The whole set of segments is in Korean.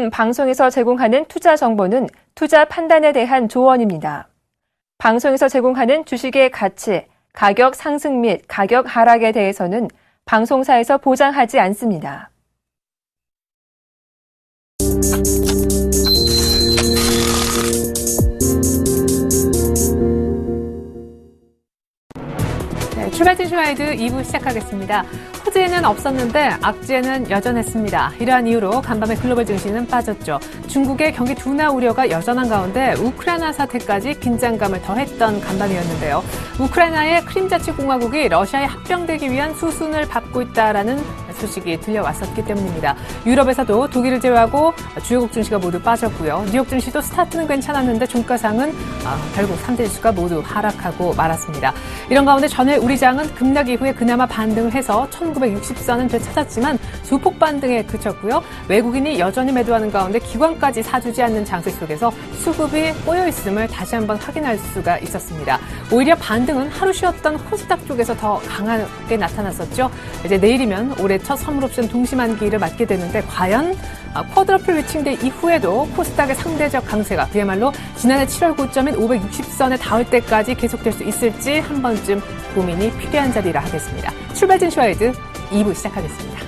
지금 방송에서 제공하는 투자 정보는 투자 판단에 대한 조언입니다. 방송에서 제공하는 주식의 가치, 가격 상승 및 가격 하락에 대해서는 방송사에서 보장하지 않습니다. 출발진 쇼와이드 2부 시작하겠습니다. 호재는 없었는데 악재는 여전했습니다. 이러한 이유로 간밤에 글로벌 증시는 빠졌죠. 중국의 경기 둔화 우려가 여전한 가운데 우크라이나 사태까지 긴장감을 더했던 간밤이었는데요. 우크라이나의 크림자치공화국이 러시아에 합병되기 위한 수순을 밟고 있다라는 소식이 들려왔었기 때문입니다. 유럽에서도 독일을 제외하고 주요국 증시가 모두 빠졌고요. 뉴욕 증시도 스타트는 괜찮았는데 종가상은 결국 3대 지수가 모두 하락하고 말았습니다. 이런 가운데 전일 우리 장은 급락 이후에 그나마 반등을 해서 1960선은 되찾았지만 소폭 반등에 그쳤고요. 외국인이 여전히 매도하는 가운데 기관까지 사주지 않는 장세 속에서 수급이 꼬여있음을 다시 한번 확인할 수가 있었습니다. 오히려 반등은 하루 쉬었던 코스닥 쪽에서 더 강하게 나타났었죠. 이제 내일이면 올해 첫 선물옵션 동시만기를 맞게 되는데 과연 쿼드러플 위칭대 이후에도 코스닥의 상대적 강세가 그야말로 지난해 7월 고점인 560선에 닿을 때까지 계속될 수 있을지 한 번쯤 고민이 필요한 자리라 하겠습니다. 출발진 쇼와이드 2부 시작하겠습니다.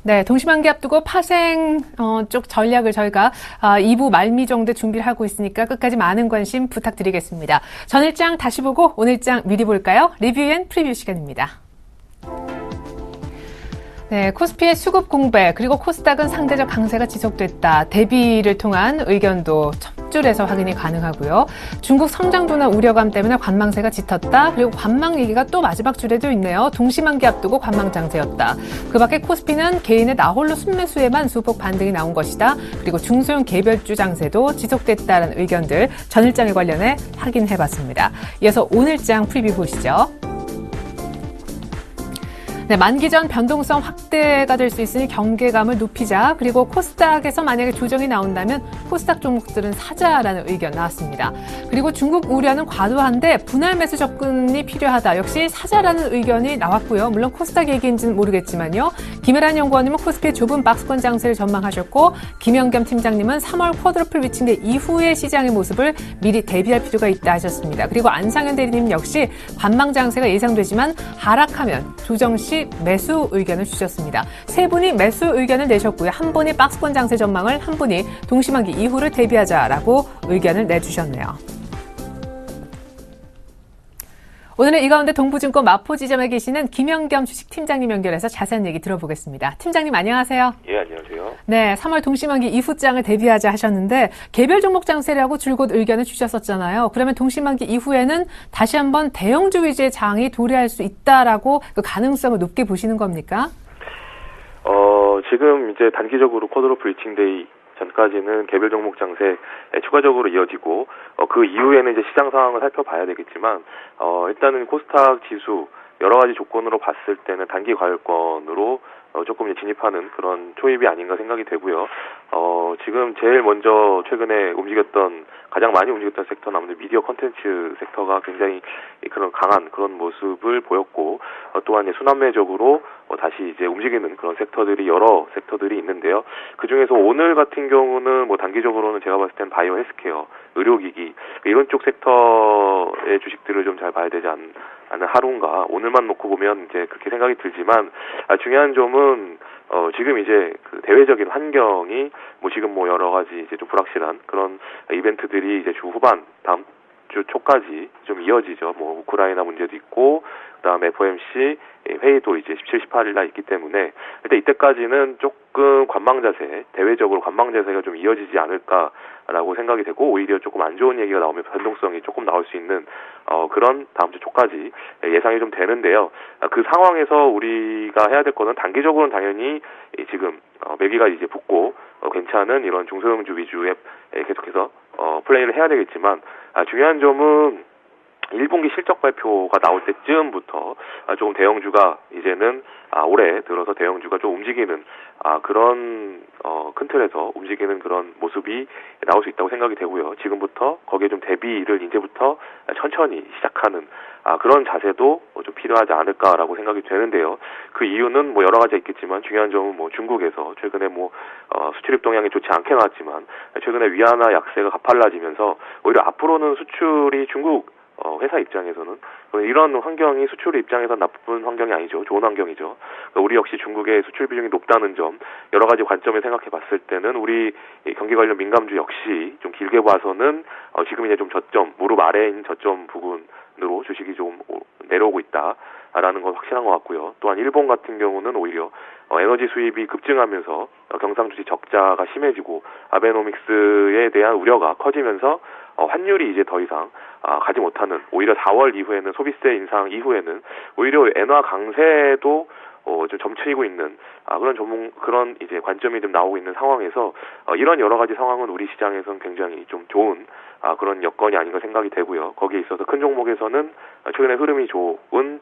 네, 동시만기 앞두고 파생 쪽 전략을 저희가 2부 말미 정도에 준비를 하고 있으니까 끝까지 많은 관심 부탁드리겠습니다. 전일장 다시 보고 오늘장 미리 볼까요? 리뷰 앤 프리뷰 시간입니다. 네, 코스피의 수급 공백 그리고 코스닥은 상대적 강세가 지속됐다. 대비를 통한 의견도 첩줄에서 확인이 가능하고요. 중국 성장 둔화 우려감 때문에 관망세가 짙었다. 그리고 관망 얘기가 또 마지막 줄에도 있네요. 동시만기 앞두고 관망 장세였다. 그 밖에 코스피는 개인의 나홀로 순매수에만 수폭 반등이 나온 것이다. 그리고 중소형 개별주 장세도 지속됐다는 의견들 전일장에 관련해 확인해봤습니다. 이어서 오늘장 프리뷰 보시죠. 네, 만기 전 변동성 확대가 될 수 있으니 경계감을 높이자. 그리고 코스닥에서 만약에 조정이 나온다면 코스닥 종목들은 사자라는 의견 나왔습니다. 그리고 중국 우려는 과도한데 분할 매수 접근이 필요하다. 역시 사자라는 의견이 나왔고요. 물론 코스닥 얘기인지는 모르겠지만요. 김혜란 연구원님은 코스피의 좁은 박스권 장세를 전망하셨고 김영겸 팀장님은 3월 쿼드러플 위칭대 이후의 시장의 모습을 미리 대비할 필요가 있다 하셨습니다. 그리고 안상현 대리님 역시 관망 장세가 예상되지만 하락하면 조정 시 매수 의견을 주셨습니다. 세 분이 매수 의견을 내셨고요. 한 분이 박스권 장세 전망을, 한 분이 동시만기 이후를 대비하자라고 의견을 내주셨네요. 오늘은 이 가운데 동부증권 마포지점에 계시는 김영겸 주식팀장님 연결해서 자세한 얘기 들어보겠습니다. 팀장님 안녕하세요. 예, 안녕하세요. 네, 3월 동시만기 이후장을 대비하자 하셨는데 개별 종목 장세라고 줄곧 의견을 주셨었잖아요. 그러면 동시만기 이후에는 다시 한번 대형주 위주의 장이 도래할 수 있다라고 그 가능성을 높게 보시는 겁니까? 지금 이제 단기적으로 쿼드러플 위칭데이 전까지는 개별 종목 장세 추가적으로 이어지고 그 이후에는 이제 시장 상황을 살펴봐야 되겠지만 일단은 코스닥 지수 여러 가지 조건으로 봤을 때는 단기 과열권으로 조금 이제 진입하는 그런 초입이 아닌가 생각이 되고요. 지금 제일 먼저 최근에 가장 많이 움직였던 섹터는 아무래도 미디어 콘텐츠 섹터가 굉장히 그런 강한 그런 모습을 보였고, 또한 순환매적으로 다시 이제 움직이는 그런 섹터들이 여러 섹터들이 있는데요. 그 중에서 오늘 같은 경우는 단기적으로는 제가 봤을 땐 바이오 헬스케어, 의료기기 이런 쪽 섹터의 주식들을 좀 잘 봐야 되지 않는 하루인가. 오늘만 놓고 보면 이제 그렇게 생각이 들지만 중요한 점은 지금 이제 그 대외적인 환경이 지금 여러 가지 이제 좀 불확실한 그런 이벤트들이 이제 주 후반 다음 주 초까지 좀 이어지죠. 우크라이나 문제도 있고 그다음에 FOMC 회의도 이제 17, 18일 날 있기 때문에 일단 이때까지는 조금 관망 자세, 대외적으로 관망 자세가 좀 이어지지 않을까라고 생각이 되고 오히려 조금 안 좋은 얘기가 나오면 변동성이 조금 나올 수 있는 그런 다음 주 초까지 예상이 좀 되는데요. 그 상황에서 우리가 해야 될 거는 단기적으로는 당연히 지금 매기가 이제 붙고 괜찮은 이런 중소형주 위주의 계속해서 플레이를 해야 되겠지만 중요한 점은 1분기 실적 발표가 나올 때쯤부터 조금 대형주가 이제는 올해 들어서 대형주가 좀 움직이는 그런 큰 틀에서 움직이는 그런 모습이 나올 수 있다고 생각이 되고요. 지금부터 거기에 좀 대비를 이제부터 천천히 시작하는 그런 자세도 좀 필요하지 않을까라고 생각이 되는데요. 그 이유는 뭐 여러 가지가 있겠지만 중요한 점은 뭐 중국에서 최근에 수출입 동향이 좋지 않게 나왔지만 최근에 위안화 약세가 가팔라지면서 오히려 앞으로는 수출이 중국 회사 입장에서는 이런 환경이 수출 입장에서 나쁜 환경이 아니죠. 좋은 환경이죠. 우리 역시 중국의 수출 비중이 높다는 점 여러 가지 관점에 생각해 봤을 때는 우리 경기 관련 민감주 역시 좀 길게 봐서는 지금 이제 좀 저점, 무릎 아래인 저점 부근으로 주식이 좀 내려오고 있다라는 건 확실한 것 같고요. 또한 일본 같은 경우는 오히려 에너지 수입이 급증하면서 경상주식 적자가 심해지고 아베노믹스에 대한 우려가 커지면서 환율이 이제 더 이상 가지 못하는, 오히려 4월 이후에는 소비세 인상 이후에는 오히려 엔화 강세도 좀 점치고 있는 그런 이제 관점이 좀 나오고 있는 상황에서 이런 여러 가지 상황은 우리 시장에서는 굉장히 좀 좋은 그런 여건이 아닌가 생각이 되고요. 거기에 있어서 큰 종목에서는 최근에 흐름이 좋은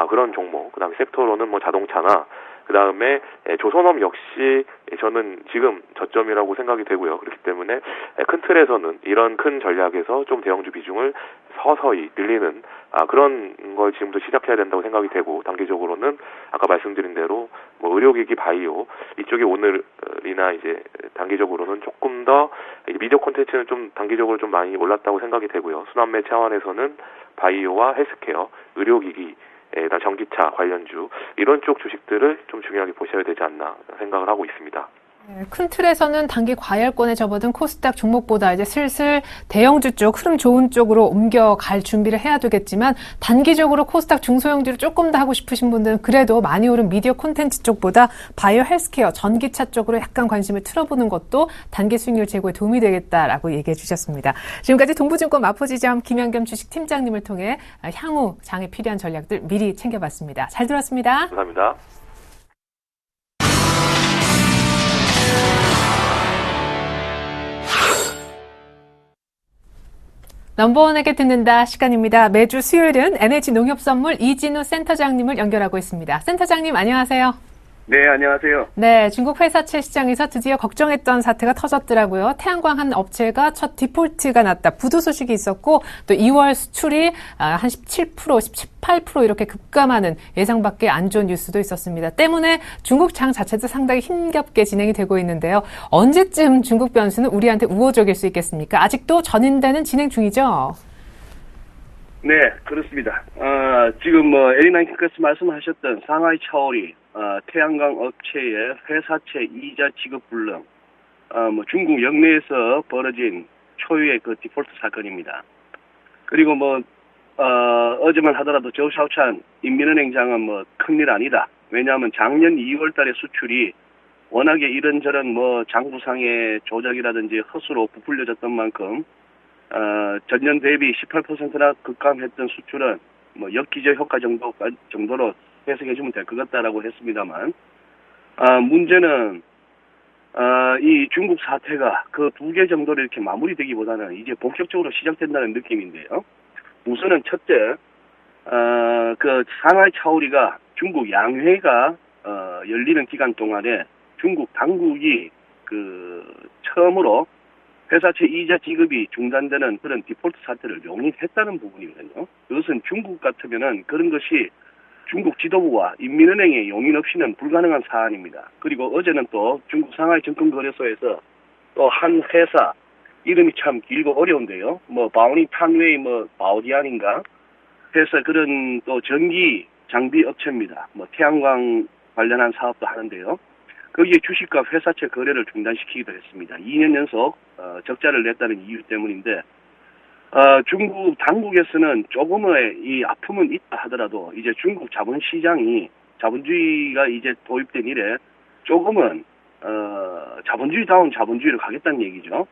그런 종목, 그다음에 섹터로는 뭐 자동차나 그다음에 조선업 역시 저는 지금 저점이라고 생각이 되고요. 그렇기 때문에 큰 틀에서는 이런 큰 전략에서 좀 대형주 비중을 서서히 늘리는 그런 걸 지금도 시작해야 된다고 생각이 되고, 단기적으로는 아까 말씀드린 대로 뭐 의료기기, 바이오 이쪽이 오늘이나 이제 단기적으로는 조금 더 미디어 콘텐츠는 좀 단기적으로 좀 많이 올랐다고 생각이 되고요. 순환매 차원에서는 바이오와 헬스케어, 의료기기, 전기차 관련주 이런 쪽 주식들을 좀 중요하게 보셔야 되지 않나 생각을 하고 있습니다. 큰 틀에서는 단기 과열권에 접어든 코스닥 종목보다 이제 슬슬 대형주 쪽, 흐름 좋은 쪽으로 옮겨갈 준비를 해야 되겠지만, 단기적으로 코스닥 중소형주를 조금 더 하고 싶으신 분들은 그래도 많이 오른 미디어 콘텐츠 쪽보다 바이오 헬스케어, 전기차 쪽으로 약간 관심을 틀어보는 것도 단기 수익률 제고에 도움이 되겠다라고 얘기해 주셨습니다. 지금까지 동부증권 마포지점 김현겸 주식팀장님을 통해 향후 장에 필요한 전략들 미리 챙겨봤습니다. 잘 들었습니다. 감사합니다. 넘버원에게 듣는다 시간입니다. 매주 수요일은 NH농협선물 이진우 센터장님을 연결하고 있습니다. 센터장님 안녕하세요. 네, 안녕하세요. 네, 중국 회사채 시장에서 드디어 걱정했던 사태가 터졌더라고요. 태양광 한 업체가 첫 디폴트가 났다. 부도 소식이 있었고, 또 2월 수출이 한 17%, 18% 이렇게 급감하는 예상 밖의 안 좋은 뉴스도 있었습니다. 때문에 중국 장 자체도 상당히 힘겹게 진행이 되고 있는데요. 언제쯤 중국 변수는 우리한테 우호적일 수 있겠습니까? 아직도 전인대는 진행 중이죠? 네, 그렇습니다. 지금 에리나인께서 말씀하셨던 상하이 차오리 태양광 업체의 회사채 이자 지급 불능, 중국 역내에서 벌어진 초유의 그 디폴트 사건입니다. 그리고 어제만 하더라도 저우샤오찬 인민은행장은 큰일 아니다. 왜냐하면 작년 2월달에 수출이 워낙에 이런저런 장부상의 조작이라든지 허수로 부풀려졌던 만큼 전년 대비 18%나 급감했던 수출은 역기저 효과 정도로 해석해주면 될 것 같다라고 했습니다만, 문제는 이 중국 사태가 그 두 개 정도로 이렇게 마무리되기보다는 이제 본격적으로 시작된다는 느낌인데요. 우선은 첫째, 그 상하이 차오리가 중국 양회가 열리는 기간 동안에 중국 당국이 처음으로 회사채 이자 지급이 중단되는 그런 디폴트 사태를 용인했다는 부분이거든요. 그것은 중국 같으면은 그런 것이 중국 지도부와 인민은행의 용인 없이는 불가능한 사안입니다. 그리고 어제는 또 중국 상하이 증권거래소에서 또 한 회사, 이름이 참 길고 어려운데요. 바오니 탄웨이 바오디안인가 해서 그런 또 전기 장비 업체입니다. 태양광 관련한 사업도 하는데요. 거기에 주식과 회사채 거래를 중단시키기도 했습니다. 2년 연속 적자를 냈다는 이유 때문인데, 중국 당국에서는 조금의 이 아픔은 있다 하더라도 이제 중국 자본주의가 이제 도입된 이래 조금은 자본주의다운 자본주의로 가겠다는 얘기죠.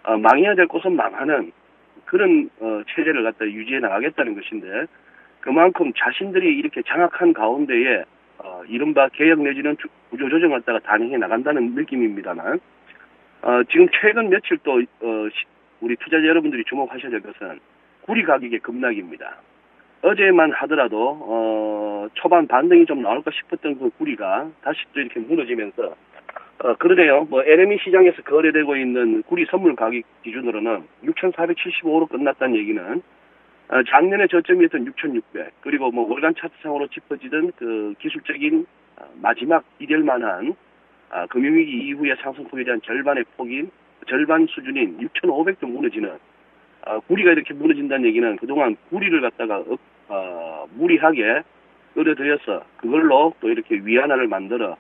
망해야 될 곳은 망하는 그런 체제를 갖다 유지해 나가겠다는 것인데, 그만큼 자신들이 이렇게 장악한 가운데에 이른바 개혁 내지는 구조조정을 갖다가 단행해 나간다는 느낌입니다만, 지금 최근 며칠 또 우리 투자자 여러분들이 주목하셔야 될 것은 구리 가격의 급락입니다. 어제만 하더라도 초반 반등이 좀 나올까 싶었던 그 구리가 다시 또 이렇게 무너지면서 그러네요. 뭐 LME 시장에서 거래되고 있는 구리 선물 가격 기준으로는 6,475로 끝났다는 얘기는 작년에 저점이었던 6,600 그리고 뭐 월간 차트상으로 짚어지던 그 기술적인 마지막 기댈 만한 금융위기 이후의 상승폭에 대한 절반 수준인 6,500도 무너지는 구리가 이렇게 무너진다는 얘기는 그동안 구리를 갖다가 무리하게 끌어들여서 그걸로 또 이렇게 위안화를 만들어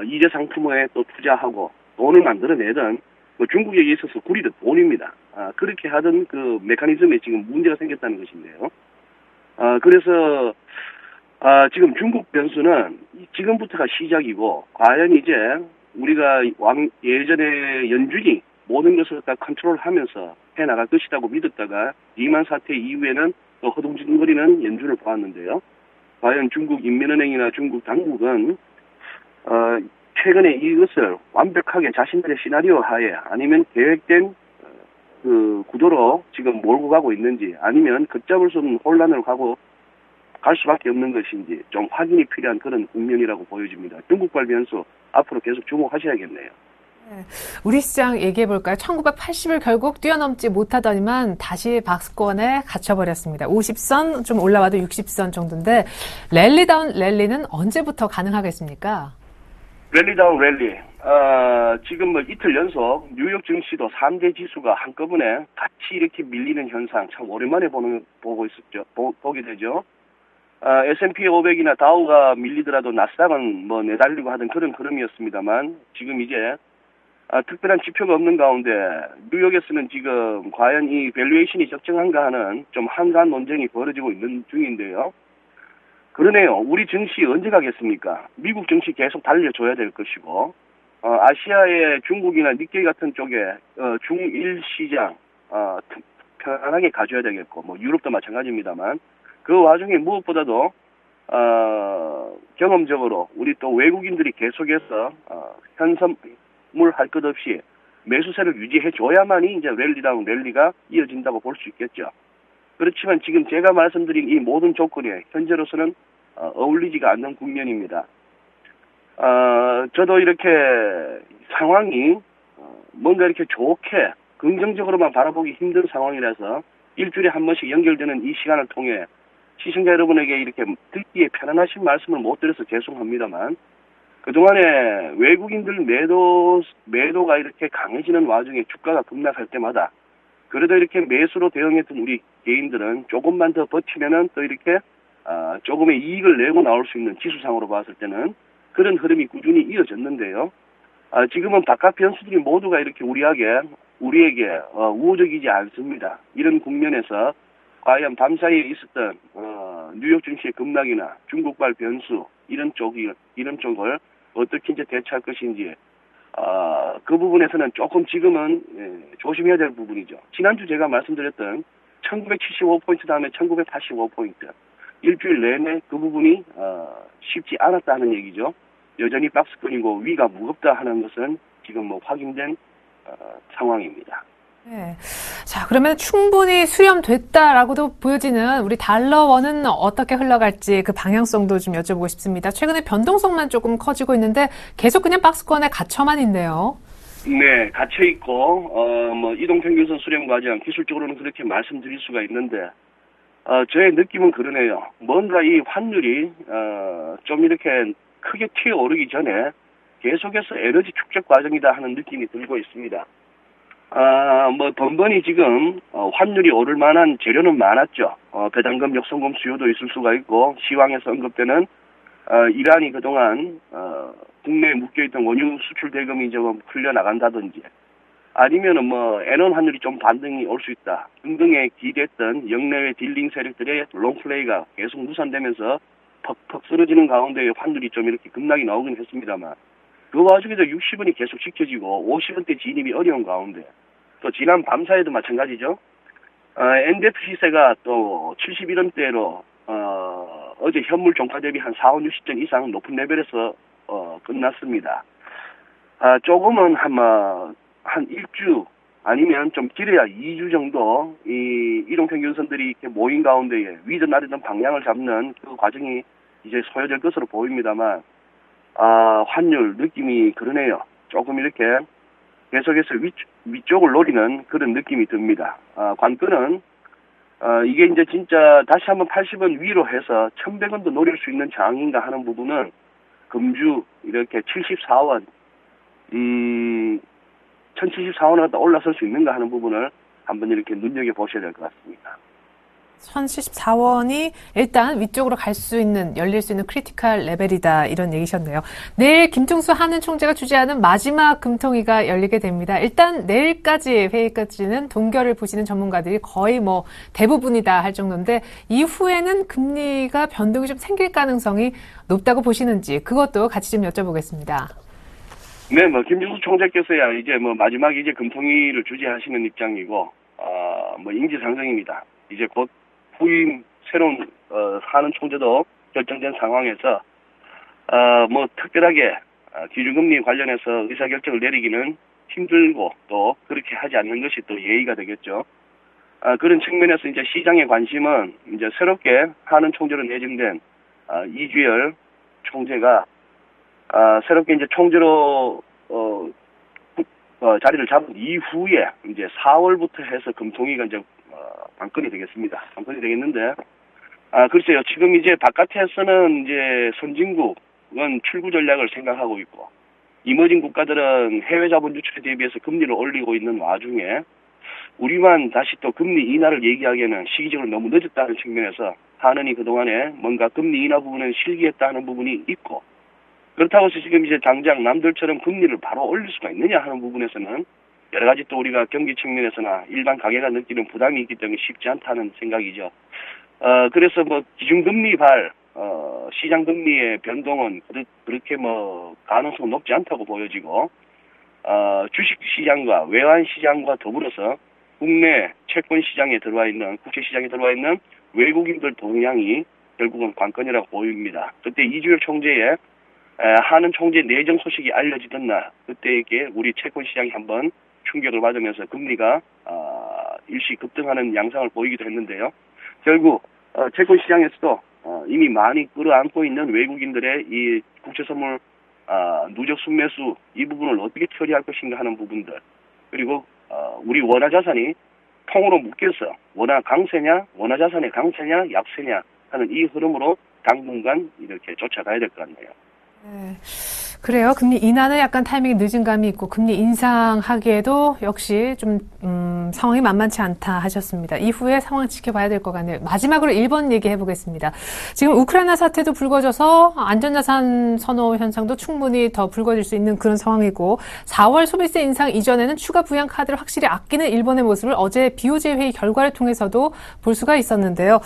이제 상품에 또 투자하고 돈을 만들어내던 뭐 중국에 있어서 구리도 돈입니다. 그렇게 하던 그 메커니즘에 지금 문제가 생겼다는 것인데요. 그래서 지금 중국 변수는 지금부터가 시작이고 과연 이제 우리가 예전에 연준이 모든 것을 다 컨트롤하면서 해나갈 것이라고 믿었다가 리만 사태 이후에는 또 허둥지둥거리는 연준을 보았는데요. 과연 중국 인민은행이나 중국 당국은 최근에 이것을 완벽하게 자신들의 시나리오 하에 아니면 계획된 그 구도로 지금 몰고 가고 있는지 아니면 걷잡을 수 없는 혼란을 갈 수밖에 없는 것인지 좀 확인이 필요한 그런 국면이라고 보여집니다. 중국발 변수 앞으로 계속 주목하셔야겠네요. 네, 우리 시장 얘기해볼까요? 1980을 결국 뛰어넘지 못하더니만 다시 박스권에 갇혀버렸습니다. 50선 좀 올라와도 60선 정도인데 랠리다운 랠리는 언제부터 가능하겠습니까? 랠리다운 랠리. 지금 뭐 이틀 연속 뉴욕 증시도 3대 지수가 한꺼번에 같이 이렇게 밀리는 현상 참 오랜만에 보게 되죠. S&P 500이나 다우가 밀리더라도 나스닥은 뭐 내달리고 하던 그런 흐름이었습니다만 지금 이제 특별한 지표가 없는 가운데 뉴욕에서는 지금 과연 이 밸류에이션이 적정한가 하는 좀 한가한 논쟁이 벌어지고 있는 중인데요. 그러네요. 우리 증시 언제 가겠습니까? 미국 증시 계속 달려줘야 될 것이고 아시아의 중국이나 니케이 같은 쪽에 중일 시장 편안하게 가져야 되겠고 뭐 유럽도 마찬가지입니다만 그 와중에 무엇보다도 경험적으로 우리 또 외국인들이 계속해서 현선물 할 것 없이 매수세를 유지해 줘야만이 이제 랠리다운 랠리가 이어진다고 볼 수 있겠죠. 그렇지만 지금 제가 말씀드린 이 모든 조건이 현재로서는 어울리지가 않는 국면입니다. 저도 이렇게 상황이 뭔가 이렇게 좋게 긍정적으로만 바라보기 힘든 상황이라서 일주일에 한 번씩 연결되는 이 시간을 통해 시청자 여러분에게 이렇게 듣기에 편안하신 말씀을 못 드려서 죄송합니다만 그동안에 외국인들 매도가 이렇게 강해지는 와중에 주가가 급락할 때마다 그래도 이렇게 매수로 대응했던 우리 개인들은 조금만 더 버티면은 또 이렇게 조금의 이익을 내고 나올 수 있는 지수상으로 봤을 때는 그런 흐름이 꾸준히 이어졌는데요. 지금은 바깥 변수들이 모두가 이렇게 우리에게 우호적이지 않습니다. 이런 국면에서 과연 밤사이에 있었던 뉴욕 증시의 급락이나 중국발 변수 이런 쪽을 어떻게 이제 대처할 것인지 그 부분에서는 조금 지금은 조심해야 될 부분이죠. 지난주 제가 말씀드렸던 1975포인트 다음에 1985포인트 일주일 내내 그 부분이 쉽지 않았다는 얘기죠. 여전히 박스권이고 위가 무겁다 하는 것은 지금 뭐 확인된 상황입니다. 네. 자, 그러면 충분히 수렴됐다라고도 보여지는 우리 달러원은 어떻게 흘러갈지 그 방향성도 좀 여쭤보고 싶습니다. 최근에 변동성만 조금 커지고 있는데 계속 그냥 박스권에 갇혀만 있네요. 네, 갇혀 있고 뭐 이동평균선 수렴 과정 기술적으로는 그렇게 말씀드릴 수가 있는데 저의 느낌은 그러네요. 뭔가 이 환율이 좀 이렇게 크게 튀어오르기 전에 계속해서 에너지 축적 과정이다 하는 느낌이 들고 있습니다. 뭐 번번이 지금 환율이 오를 만한 재료는 많았죠. 배당금, 역성금 수요도 있을 수가 있고 시황에서 언급되는 이란이 그동안 국내에 묶여있던 원유 수출 대금이 좀 풀려나간다든지 아니면은 뭐 엔원 환율이 좀 반등이 올 수 있다 등등에 기대했던 역내외 딜링 세력들의 롱플레이가 계속 무산되면서 퍽퍽 쓰러지는 가운데 환율이 좀 이렇게 급락이 나오긴 했습니다만 그 와중에도 60원이 계속 지켜지고 50원대 진입이 어려운 가운데 또 지난 밤사이도 마찬가지죠. NDF 시세가 또 71원대로 어제 현물 종가 대비 한 4, 50점 이상 높은 레벨에서 끝났습니다. 조금은 한 일주 아니면 좀 길어야 2주 정도 이 이동평균선들이 이렇게 모인 가운데에 위든 아래든 방향을 잡는 그 과정이 이제 소요될 것으로 보입니다만, 환율 느낌이 그러네요. 조금 이렇게 계속해서 위쪽을 노리는 그런 느낌이 듭니다. 관건은 이게 이제 진짜 다시 한번 80원 위로 해서 1100원도 노릴 수 있는 장인가 하는 부분은 금주 이렇게 74원 1074원을 갖다 올라설 수 있는가 하는 부분을 한번 이렇게 눈여겨보셔야 될 것 같습니다. 1074원이 일단 위쪽으로 갈 수 있는, 열릴 수 있는 크리티컬 레벨이다, 이런 얘기셨네요. 내일 김충수 한은 총재가 주재하는 마지막 금통위가 열리게 됩니다. 일단 내일까지 회의까지는 동결을 보시는 전문가들이 거의 뭐 대부분이다 할 정도인데, 이후에는 금리가 변동이 좀 생길 가능성이 높다고 보시는지, 그것도 같이 좀 여쭤보겠습니다. 네, 뭐 김충수 총재께서야 이제 뭐 마지막 이제 금통위를 주재하시는 입장이고, 뭐 인지상정입니다. 이제 곧 후임 새로운 하는 총재도 결정된 상황에서 뭐 특별하게 기준금리 관련해서 의사결정을 내리기는 힘들고 또 그렇게 하지 않는 것이 또 예의가 되겠죠. 그런 측면에서 이제 시장의 관심은 이제 새롭게 하는 총재로 내정된 이주열 총재가 새롭게 이제 총재로 자리를 잡은 이후에 이제 4월부터 해서 금통위가 이제 관건이 되겠습니다. 관건이 되겠는데, 글쎄요. 지금 이제 바깥에서는 이제 선진국은 출구 전략을 생각하고 있고, 이머징 국가들은 해외 자본 유출에 대비해서 금리를 올리고 있는 와중에, 우리만 다시 또 금리 인하를 얘기하기에는 시기적으로 너무 늦었다는 측면에서 한은이 그동안에 뭔가 금리 인하 부분은 실기했다는 부분이 있고, 그렇다고 해서 지금 이제 당장 남들처럼 금리를 바로 올릴 수가 있느냐 하는 부분에서는 여러 가지 또 우리가 경기 측면에서나 일반 가게가 느끼는 부담이 있기 때문에 쉽지 않다는 생각이죠. 그래서 뭐 기준금리 시장금리의 변동은 그렇게 뭐 가능성은 높지 않다고 보여지고, 주식시장과 외환시장과 더불어서 국내 채권시장에 들어와 있는, 국채시장에 들어와 있는 외국인들 동향이 결국은 관건이라고 보입니다. 그때 이주열 총재의 하는 총재 내정 소식이 알려지던 날, 그때에게 우리 채권시장이 한번 충격을 받으면서 금리가 일시 급등하는 양상을 보이기도 했는데요. 결국 채권시장에서도 이미 많이 끌어안고 있는 외국인들의 이 국채선물 누적 순매수 이 부분을 어떻게 처리할 것인가 하는 부분들, 그리고 우리 원화자산이 통으로 묶여서 원화강세냐, 원화자산의 강세냐, 약세냐 하는 이 흐름으로 당분간 이렇게 쫓아가야 될 것 같네요. 네. 그래요. 금리 인하는 약간 타이밍이 늦은 감이 있고, 금리 인상하기에도 역시 좀 상황이 만만치 않다 하셨습니다. 이후에 상황 지켜봐야 될 것 같네요. 마지막으로 1번 얘기해 보겠습니다. 지금 우크라이나 사태도 불거져서 안전자산 선호 현상도 충분히 더 불거질 수 있는 그런 상황이고, 4월 소비세 인상 이전에는 추가 부양 카드를 확실히 아끼는 일본의 모습을 어제 BOJ 회의 결과를 통해서도 볼 수가 있었는데요.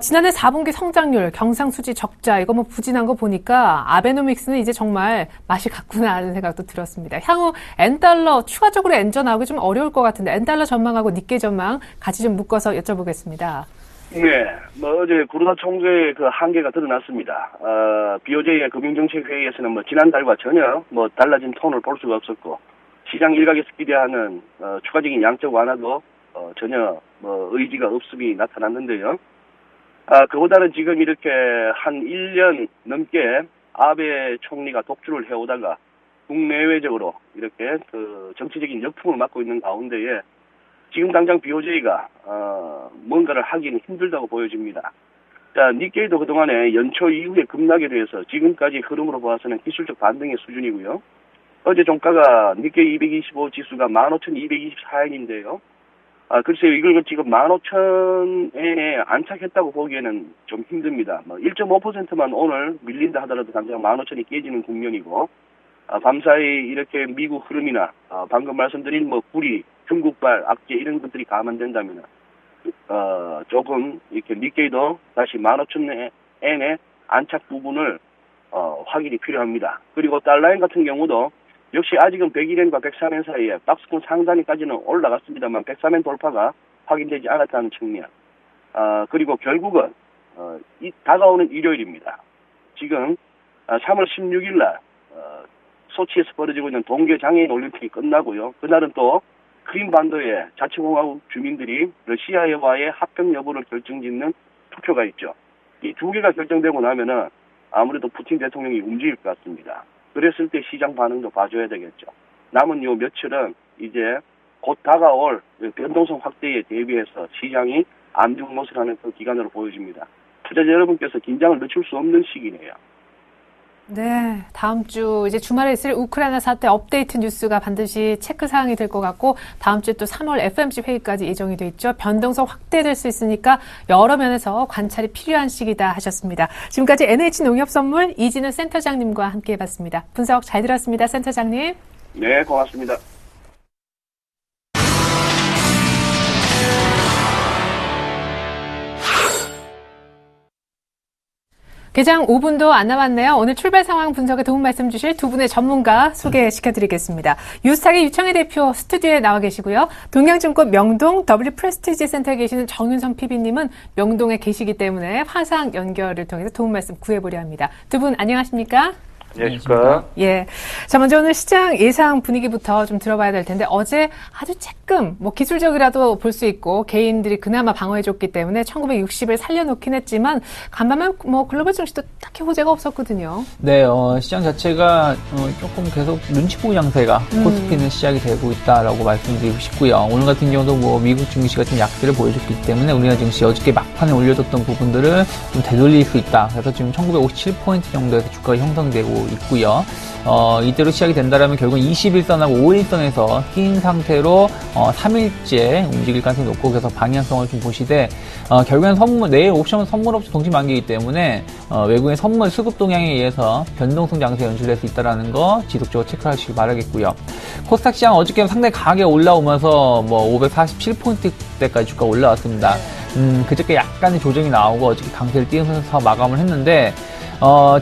지난해 4분기 성장률, 경상수지 적자, 이거 뭐 부진한 거 보니까 아베노믹스는 이제 정말 맛이 갔구나 하는 생각도 들었습니다. 향후 엔달러 추가적으로 엔저 나오기 좀 어려울 것 같은데, 엔달러 전망하고 니케이 전망 같이 좀 묶어서 여쭤보겠습니다. 네, 뭐 어제 구로다 총재의 그 한계가 드러났습니다. BOJ의 금융정책회의에서는 뭐 지난달과 전혀 뭐 달라진 톤을 볼 수가 없었고, 시장 일각에서 기대하는 추가적인 양적 완화도 전혀 뭐 의지가 없음이 나타났는데요. 그보다는 지금 이렇게 한 1년 넘게 아베 총리가 독주를 해오다가 국내외적으로 이렇게 그 정치적인 역풍을 맞고 있는 가운데에 지금 당장 BOJ가 뭔가를 하기는 힘들다고 보여집니다. 자, 니케이도 그동안에 연초 이후에 급락에 대해서 지금까지 흐름으로 봐서는 기술적 반등의 수준이고요. 어제 종가가 니케이 225 지수가 15,224엔인데요. 글쎄요, 이걸 지금 15,000엔에 안착했다고 보기에는 좀 힘듭니다. 뭐 1.5%만 오늘 밀린다 하더라도 당장 15,000이 깨지는 국면이고, 밤사이 이렇게 미국 흐름이나 방금 말씀드린 뭐 구리, 중국발, 악재 이런 것들이 감안된다면 조금 이렇게 니케이도 다시 15,000엔의 안착 부분을 확인이 필요합니다. 그리고 달러엔 같은 경우도 역시 아직은 101엔과 103엔 사이에 박스권 상단위까지는 올라갔습니다만 103엔 돌파가 확인되지 않았다는 측면. 그리고 결국은 다가오는 일요일입니다. 지금 3월 16일 날 소치에서 벌어지고 있는 동계 장애인 올림픽이 끝나고요. 그날은 또 크림반도의 자치공화국 주민들이 러시아와의 합병 여부를 결정짓는 투표가 있죠. 이 두 개가 결정되고 나면은 아무래도 푸틴 대통령이 움직일 것 같습니다. 그랬을 때 시장 반응도 봐줘야 되겠죠. 남은 요 며칠은 이제 곧 다가올 변동성 확대에 대비해서 시장이 안중못을 하는 그 기간으로 보여집니다. 투자자 여러분께서 긴장을 늦출 수 없는 시기네요. 네, 다음 주 이제 주말에 있을 우크라이나 사태 업데이트 뉴스가 반드시 체크 사항이 될 것 같고 다음 주에 또 3월 FOMC 회의까지 예정이 돼 있죠. 변동성 확대될 수 있으니까 여러 면에서 관찰이 필요한 시기다 하셨습니다. 지금까지 NH농협선물 이진우 센터장님과 함께해봤습니다. 분석 잘 들었습니다, 센터장님. 네, 고맙습니다. 개장 5분도 안 남았네요. 오늘 출발 상황 분석에 도움 말씀 주실 두 분의 전문가 소개시켜드리겠습니다. 유스탁의 유창희 대표 스튜디오에 나와 계시고요. 동양증권 명동 W 프레스티지 센터에 계시는 정윤성 PB님은 명동에 계시기 때문에 화상 연결을 통해서 도움 말씀 구해보려 합니다. 두 분 안녕하십니까? 안녕하십니까? 예. 자, 먼저 오늘 시장 예상 분위기부터 좀 들어봐야 될 텐데, 어제 아주 쬐끔, 기술적이라도 볼 수 있고, 개인들이 그나마 방어해줬기 때문에 1960을 살려놓긴 했지만, 간밤에 글로벌 증시도 딱히 호재가 없었거든요. 네, 시장 자체가, 조금 계속 눈치 보기 양세가 코스피는 시작이 되고 있다라고 말씀드리고 싶고요. 오늘 같은 경우도 미국 증시가 좀 약세를 보여줬기 때문에 우리나라 증시 어저께 막판에 올려줬던 부분들을 좀 되돌릴 수 있다. 그래서 지금 1957포인트 정도에서 주가가 형성되고 있고요. 이대로 시작이 된다면 결국은 21선하고 5일선에서 낀 상태로 3일째 움직일 가능성이 높고 그래서 방향성을 좀 보시되 결국엔 내일 옵션 선물업체 동시 만기이기 때문에 외국인 선물 수급 동향에 의해서 변동성 장세 연출될 수 있다는 거 지속적으로 체크하시기 바라겠고요. 코스닥 시장 어저께 상당히 강하게 올라오면서 547포인트대까지 주가 올라왔습니다. 그저께 약간의 조정이 나오고 어저께 강세를 띄우면서 마감을 했는데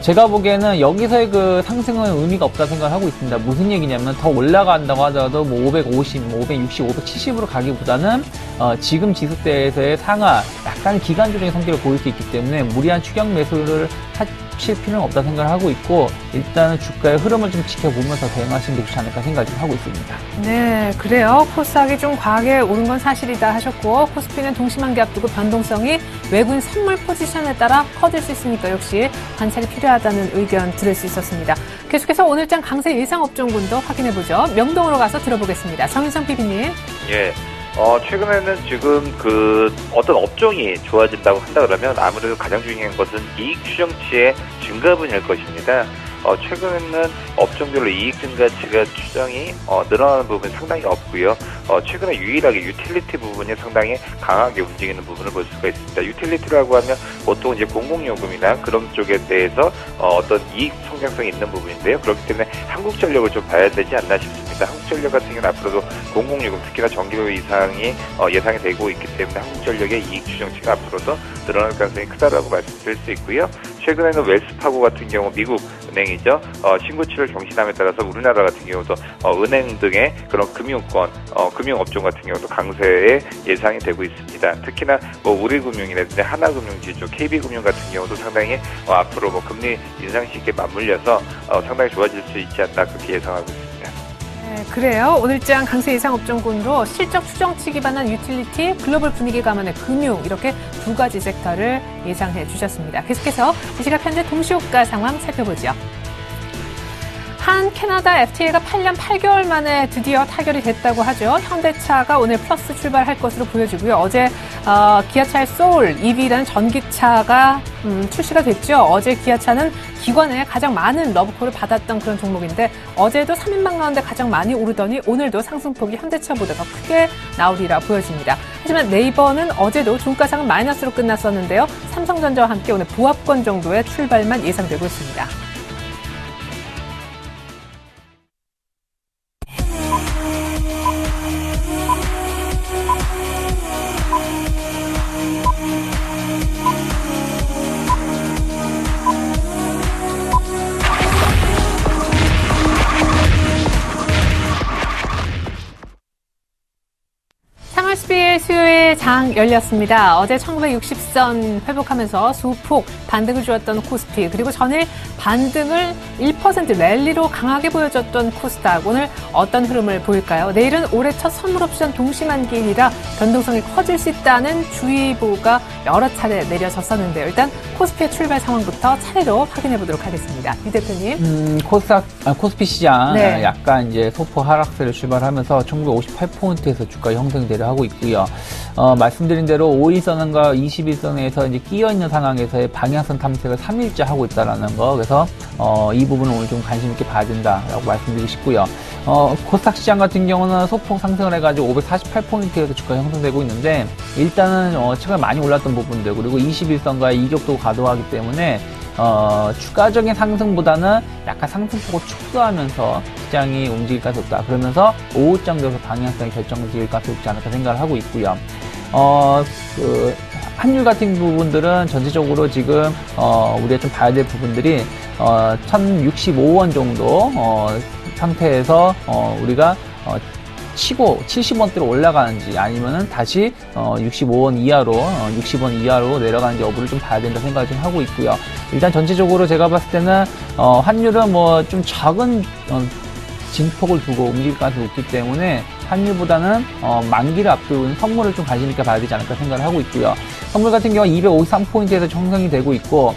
제가 보기에는 여기서의 그 상승은 의미가 없다 생각을 하고 있습니다. 무슨 얘기냐면 더 올라간다고 하더라도 550, 560, 570으로 가기보다는 지금 지수대에서의 상하 약간 기간조정의 성격을 보일 수 있기 때문에 무리한 추격 매수를 하실 필요는 없다 생각을 하고 있고 일단은 주가의 흐름을 좀 지켜보면서 대응하시는 게 좋지 않을까 생각을 좀 하고 있습니다. 네, 그래요. 코스닥이 좀 과하게 오른 건 사실이다 하셨고 코스피는 동시만기 앞두고 변동성이 외국인 선물 포지션에 따라 커질 수 있으니까 역시 관찰이 필요하다는 의견 들을 수 있었습니다. 계속해서 오늘장 강세 예상 업종군도 확인해보죠. 명동으로 가서 들어보겠습니다. 정윤성 PB님. 예. 최근에는 지금 어떤 업종이 좋아진다고 한다 그러면 아무래도 가장 중요한 것은 이익 추정치의 증가분일 것입니다. 최근에는 업종별로 이익 증가치가 추정이 늘어나는 부분이 상당히 없고요. 최근에 유일하게 유틸리티 부분이 상당히 강하게 움직이는 부분을 볼 수가 있습니다. 유틸리티라고 하면 보통 이제 공공요금이나 그런 쪽에 대해서 어떤 이익 성장성이 있는 부분인데요. 그렇기 때문에 한국전력을 좀 봐야 되지 않나 싶습니다. 한국전력 같은 경우는 앞으로도 공공요금 특히나 전기료 이상이 예상이 되고 있기 때문에 한국전력의 이익 추정치가 앞으로도 늘어날 가능성이 크다라고 말씀드릴 수 있고요. 최근에는 웰스파고 같은 경우 미국 은행이죠. 신고치를 경신함에 따라서 우리나라 같은 경우도 은행 등의 그런 금융권, 금융업종 같은 경우도 강세에 예상이 되고 있습니다. 특히나 우리금융이라든지 하나금융지주, KB금융 같은 경우도 상당히 앞으로 금리 인상 시기에 맞물려서 상당히 좋아질 수 있지 않나 그렇게 예상하고 있습니다. 네, 그래요. 오늘장 강세 예상 업종군으로 실적 추정치 기반한 유틸리티, 글로벌 분위기 감안의 금융 이렇게 두 가지 섹터를 예상해 주셨습니다. 계속해서 이 시각 현재 동시호가 상황 살펴보죠. 한 캐나다 FTA가 8년 8개월 만에 드디어 타결이 됐다고 하죠. 현대차가 오늘 플러스 출발할 것으로 보여지고요. 어제 기아차의 소울 EV라는 전기차가 출시가 됐죠. 어제 기아차는 기관에 가장 많은 러브콜을 받았던 그런 종목인데 어제도 3인방 가운데 가장 많이 오르더니 오늘도 상승폭이 현대차보다 더 크게 나오리라 보여집니다. 하지만 네이버는 어제도 종가상은 마이너스로 끝났었는데요. 삼성전자와 함께 오늘 보합권 정도의 출발만 예상되고 있습니다. 코스피의 수요일 장 열렸습니다. 어제 1960선 회복하면서 소폭 반등을 주었던 코스피, 그리고 전일 반등을 1% 랠리로 강하게 보여줬던 코스닥, 오늘 어떤 흐름을 보일까요? 내일은 올해 첫 선물옵션 동시만기일이라 변동성이 커질 수 있다는 주의보가 여러 차례 내려졌었는데요. 일단 코스피의 출발 상황부터 차례로 확인해 보도록 하겠습니다. 유 대표님. 코스피 시장 네. 약간 이제 소폭 하락세를 출발하면서 1958포인트에서 주가 형성대를 하고 있고요. 말씀드린 대로 5일선과 21선에서 이제 끼어 있는 상황에서의 방향성 탐색을 3일째 하고 있다라는 거. 그래서 이 부분은 오늘 좀 관심 있게 봐야 된다라고 말씀드리고 싶고요. 코스닥 시장 같은 경우는 소폭 상승을 해가지고 548포인트에서 주가 형성되고 있는데, 일단은 최근에 많이 올랐던 부분들, 그리고 21선과의 이격도 과도하기 때문에 추가적인 상승보다는 약간 상승폭을 축소하면서 시장이 움직일 가능성이 없다. 그러면서 오후장 되어서 방향성이 결정질 가능성이 없지 않을까 생각을 하고 있고요. 환율 같은 부분들은 전체적으로 지금 우리가 좀 봐야 될 부분들이 1065원 정도 상태에서 우리가 치고 70원대로 올라가는지, 아니면은 다시 65원 이하로 60원 이하로 내려가는지 여부를 좀 봐야 된다 생각을 좀 하고 있고요. 일단 전체적으로 제가 봤을 때는 환율은 뭐 좀 작은 진폭을 두고 움직일 가능성이 높기 때문에 환율보다는 만기를 앞두는 선물을 좀 관심 있게 봐야 되지 않을까 생각을 하고 있고요. 선물 같은 경우 253포인트에서 형성이 되고 있고,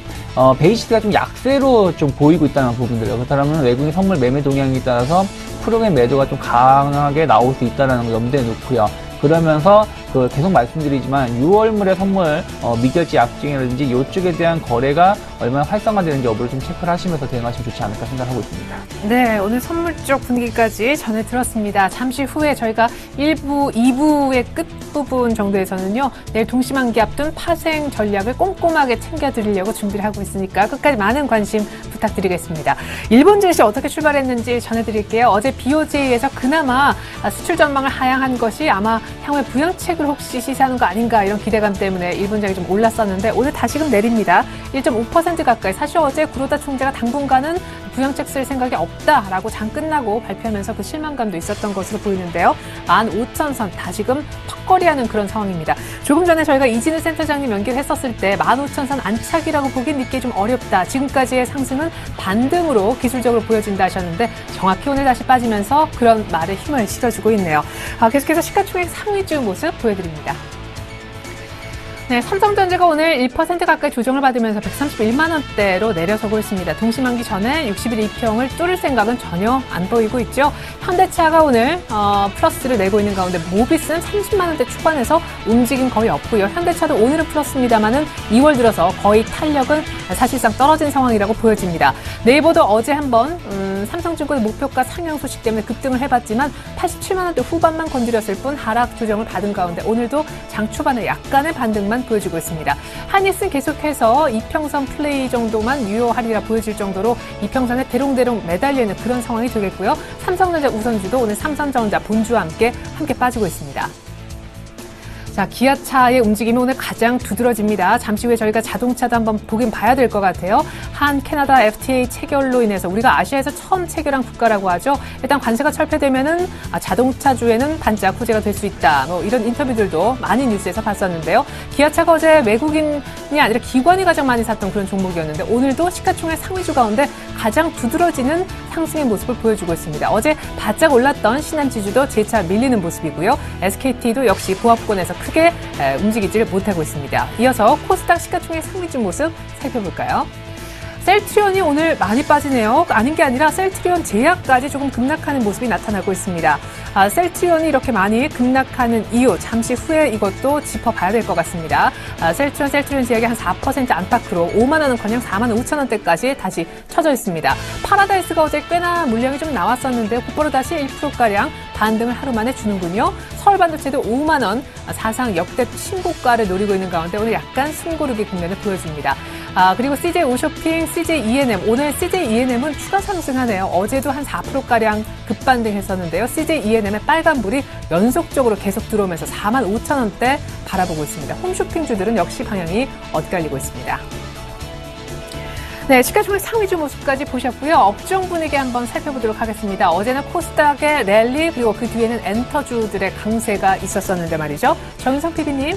베이시스가 좀 약세로 좀 보이고 있다는 부분들이에요. 그렇다면 외국인 선물 매매 동향에 따라서 프로그램 매도가 좀 강하게 나올 수 있다는 걸 염두에 놓고요. 그러면서 계속 말씀드리지만 6월물의 선물 미결제 약정이라든지 이쪽에 대한 거래가 얼마나 활성화되는지 여부를 좀 체크를 하시면서 대응하시면 좋지 않을까 생각하고 있습니다. 네, 오늘 선물 쪽 분위기까지 전해 들었습니다. 잠시 후에 저희가 1부, 2부의 끝부분 정도에서는요, 내일 동시만기 앞둔 파생 전략을 꼼꼼하게 챙겨드리려고 준비를 하고 있으니까 끝까지 많은 관심 부탁드리겠습니다. 일본 증시 어떻게 출발했는지 전해드릴게요. 어제 BOJ에서 그나마 수출 전망을 하향한 것이 아마 향후에 부양책을 혹시 시사하는 거 아닌가, 이런 기대감 때문에 일본장이 좀 올랐었는데 오늘 다시금 내립니다. 1.5% 가까이. 사실 어제 구로다 총재가 당분간은 부양책 쓸 생각이 없다라고 장 끝나고 발표하면서 그 실망감도 있었던 것으로 보이는데요. 15,000선 다시금 턱걸이하는 그런 상황입니다. 조금 전에 저희가 이진우 센터장님 연결했었을 때 15,000선 안착이라고 보긴 믿기 좀 어렵다. 지금까지의 상승은 반등으로 기술적으로 보여진다 하셨는데 정확히 오늘 다시 빠지면서 그런 말에 힘을 실어주고 있네요. 계속해서 시가총액 상위주 모습 보여드립니다. 네, 삼성전자가 오늘 1% 가까이 조정을 받으면서 131만 원대로 내려서고 있습니다. 동시만기 전에 60일 이평을 뚫을 생각은 전혀 안 보이고 있죠. 현대차가 오늘 플러스를 내고 있는 가운데 모비스는 30만 원대 초반에서 움직임 거의 없고요. 현대차도 오늘은 플러스입니다만은 2월 들어서 거의 탄력은 사실상 떨어진 상황이라고 보여집니다. 네이버도 어제 한번 삼성증권 목표가 상향 소식 때문에 급등을 해봤지만 87만 원대 후반만 건드렸을 뿐 하락 조정을 받은 가운데 오늘도 장 초반에 약간의 반등만 보여주고 있습니다. 한일은 계속해서 이평선 플레이 정도만 유효하리라 보여질 정도로 이평선에 대롱대롱 매달리는 그런 상황이 되겠고요. 삼성전자 우선주도 오늘 삼성전자 본주와 함께 빠지고 있습니다. 자, 기아차의 움직임이 오늘 가장 두드러집니다. 잠시 후에 저희가 자동차도 한번 보긴 봐야 될 것 같아요. 한 캐나다 FTA 체결로 인해서 우리가 아시아에서 처음 체결한 국가라고 하죠. 일단 관세가 철폐되면은 자동차주에는 반짝 호재가 될 수 있다. 뭐 이런 인터뷰들도 많이 뉴스에서 봤었는데요. 기아차가 어제 외국인이 아니라 기관이 가장 많이 샀던 그런 종목이었는데 오늘도 시가총액 상위주 가운데 가장 두드러지는 상승의 모습을 보여주고 있습니다. 어제 바짝 올랐던 신한지주도 재차 밀리는 모습이고요. SKT도 역시 보합권에서 크게 움직이지를 못하고 있습니다. 이어서 코스닥 시가총액 상위주 모습 살펴볼까요? 셀트리온이 오늘 많이 빠지네요. 아닌 게 아니라 셀트리온 제약까지 조금 급락하는 모습이 나타나고 있습니다. 셀트리온이 이렇게 많이 급락하는 이유 잠시 후에 이것도 짚어봐야 될 것 같습니다. 셀트리온 제약이 한 4% 안팎으로 5만 원은커녕 4만 5천 원대까지 다시 쳐져 있습니다. 파라다이스가 어제 꽤나 물량이 좀 나왔었는데 곧바로 다시 1%가량 반등을 하루 만에 주는군요. 서울반도체도 5만 원 사상 역대 신고가를 노리고 있는 가운데 오늘 약간 숨고르기 국면을 보여줍니다. 그리고 CJ 오쇼핑, CJ E&M. 오늘 CJ E&M은 추가 상승하네요. 어제도 한 4%가량 급반등했었는데요. CJ E&M의 빨간불이 연속적으로 계속 들어오면서 4만 5천 원대 바라보고 있습니다. 홈쇼핑주들은 역시 방향이 엇갈리고 있습니다. 네, 시가총액 상위주 모습까지 보셨고요. 업종 분위기 한번 살펴보도록 하겠습니다. 어제는 코스닥의 랠리 그리고 그 뒤에는 엔터주들의 강세가 있었었는데 말이죠. 정윤성 PD님.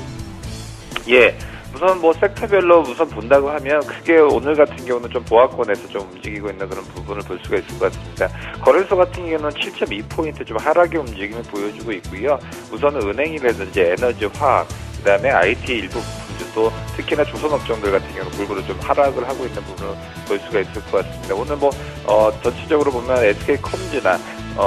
예. 우선 뭐 섹터별로 우선 본다고 하면 크게 오늘 같은 경우는 좀 보합권에서 좀 움직이고 있는 그런 부분을 볼 수가 있을 것 같습니다. 거래소 같은 경우는 7.2포인트 좀 하락의 움직임을 보여주고 있고요. 우선은 은행이라든지 에너지, 화학, 그다음에 IT 일부 부품주도 특히나 조선업종들 같은 경우는 골고루 좀 하락을 하고 있는 부분을 볼 수가 있을 것 같습니다. 오늘 뭐 전체적으로 보면 SK컴즈나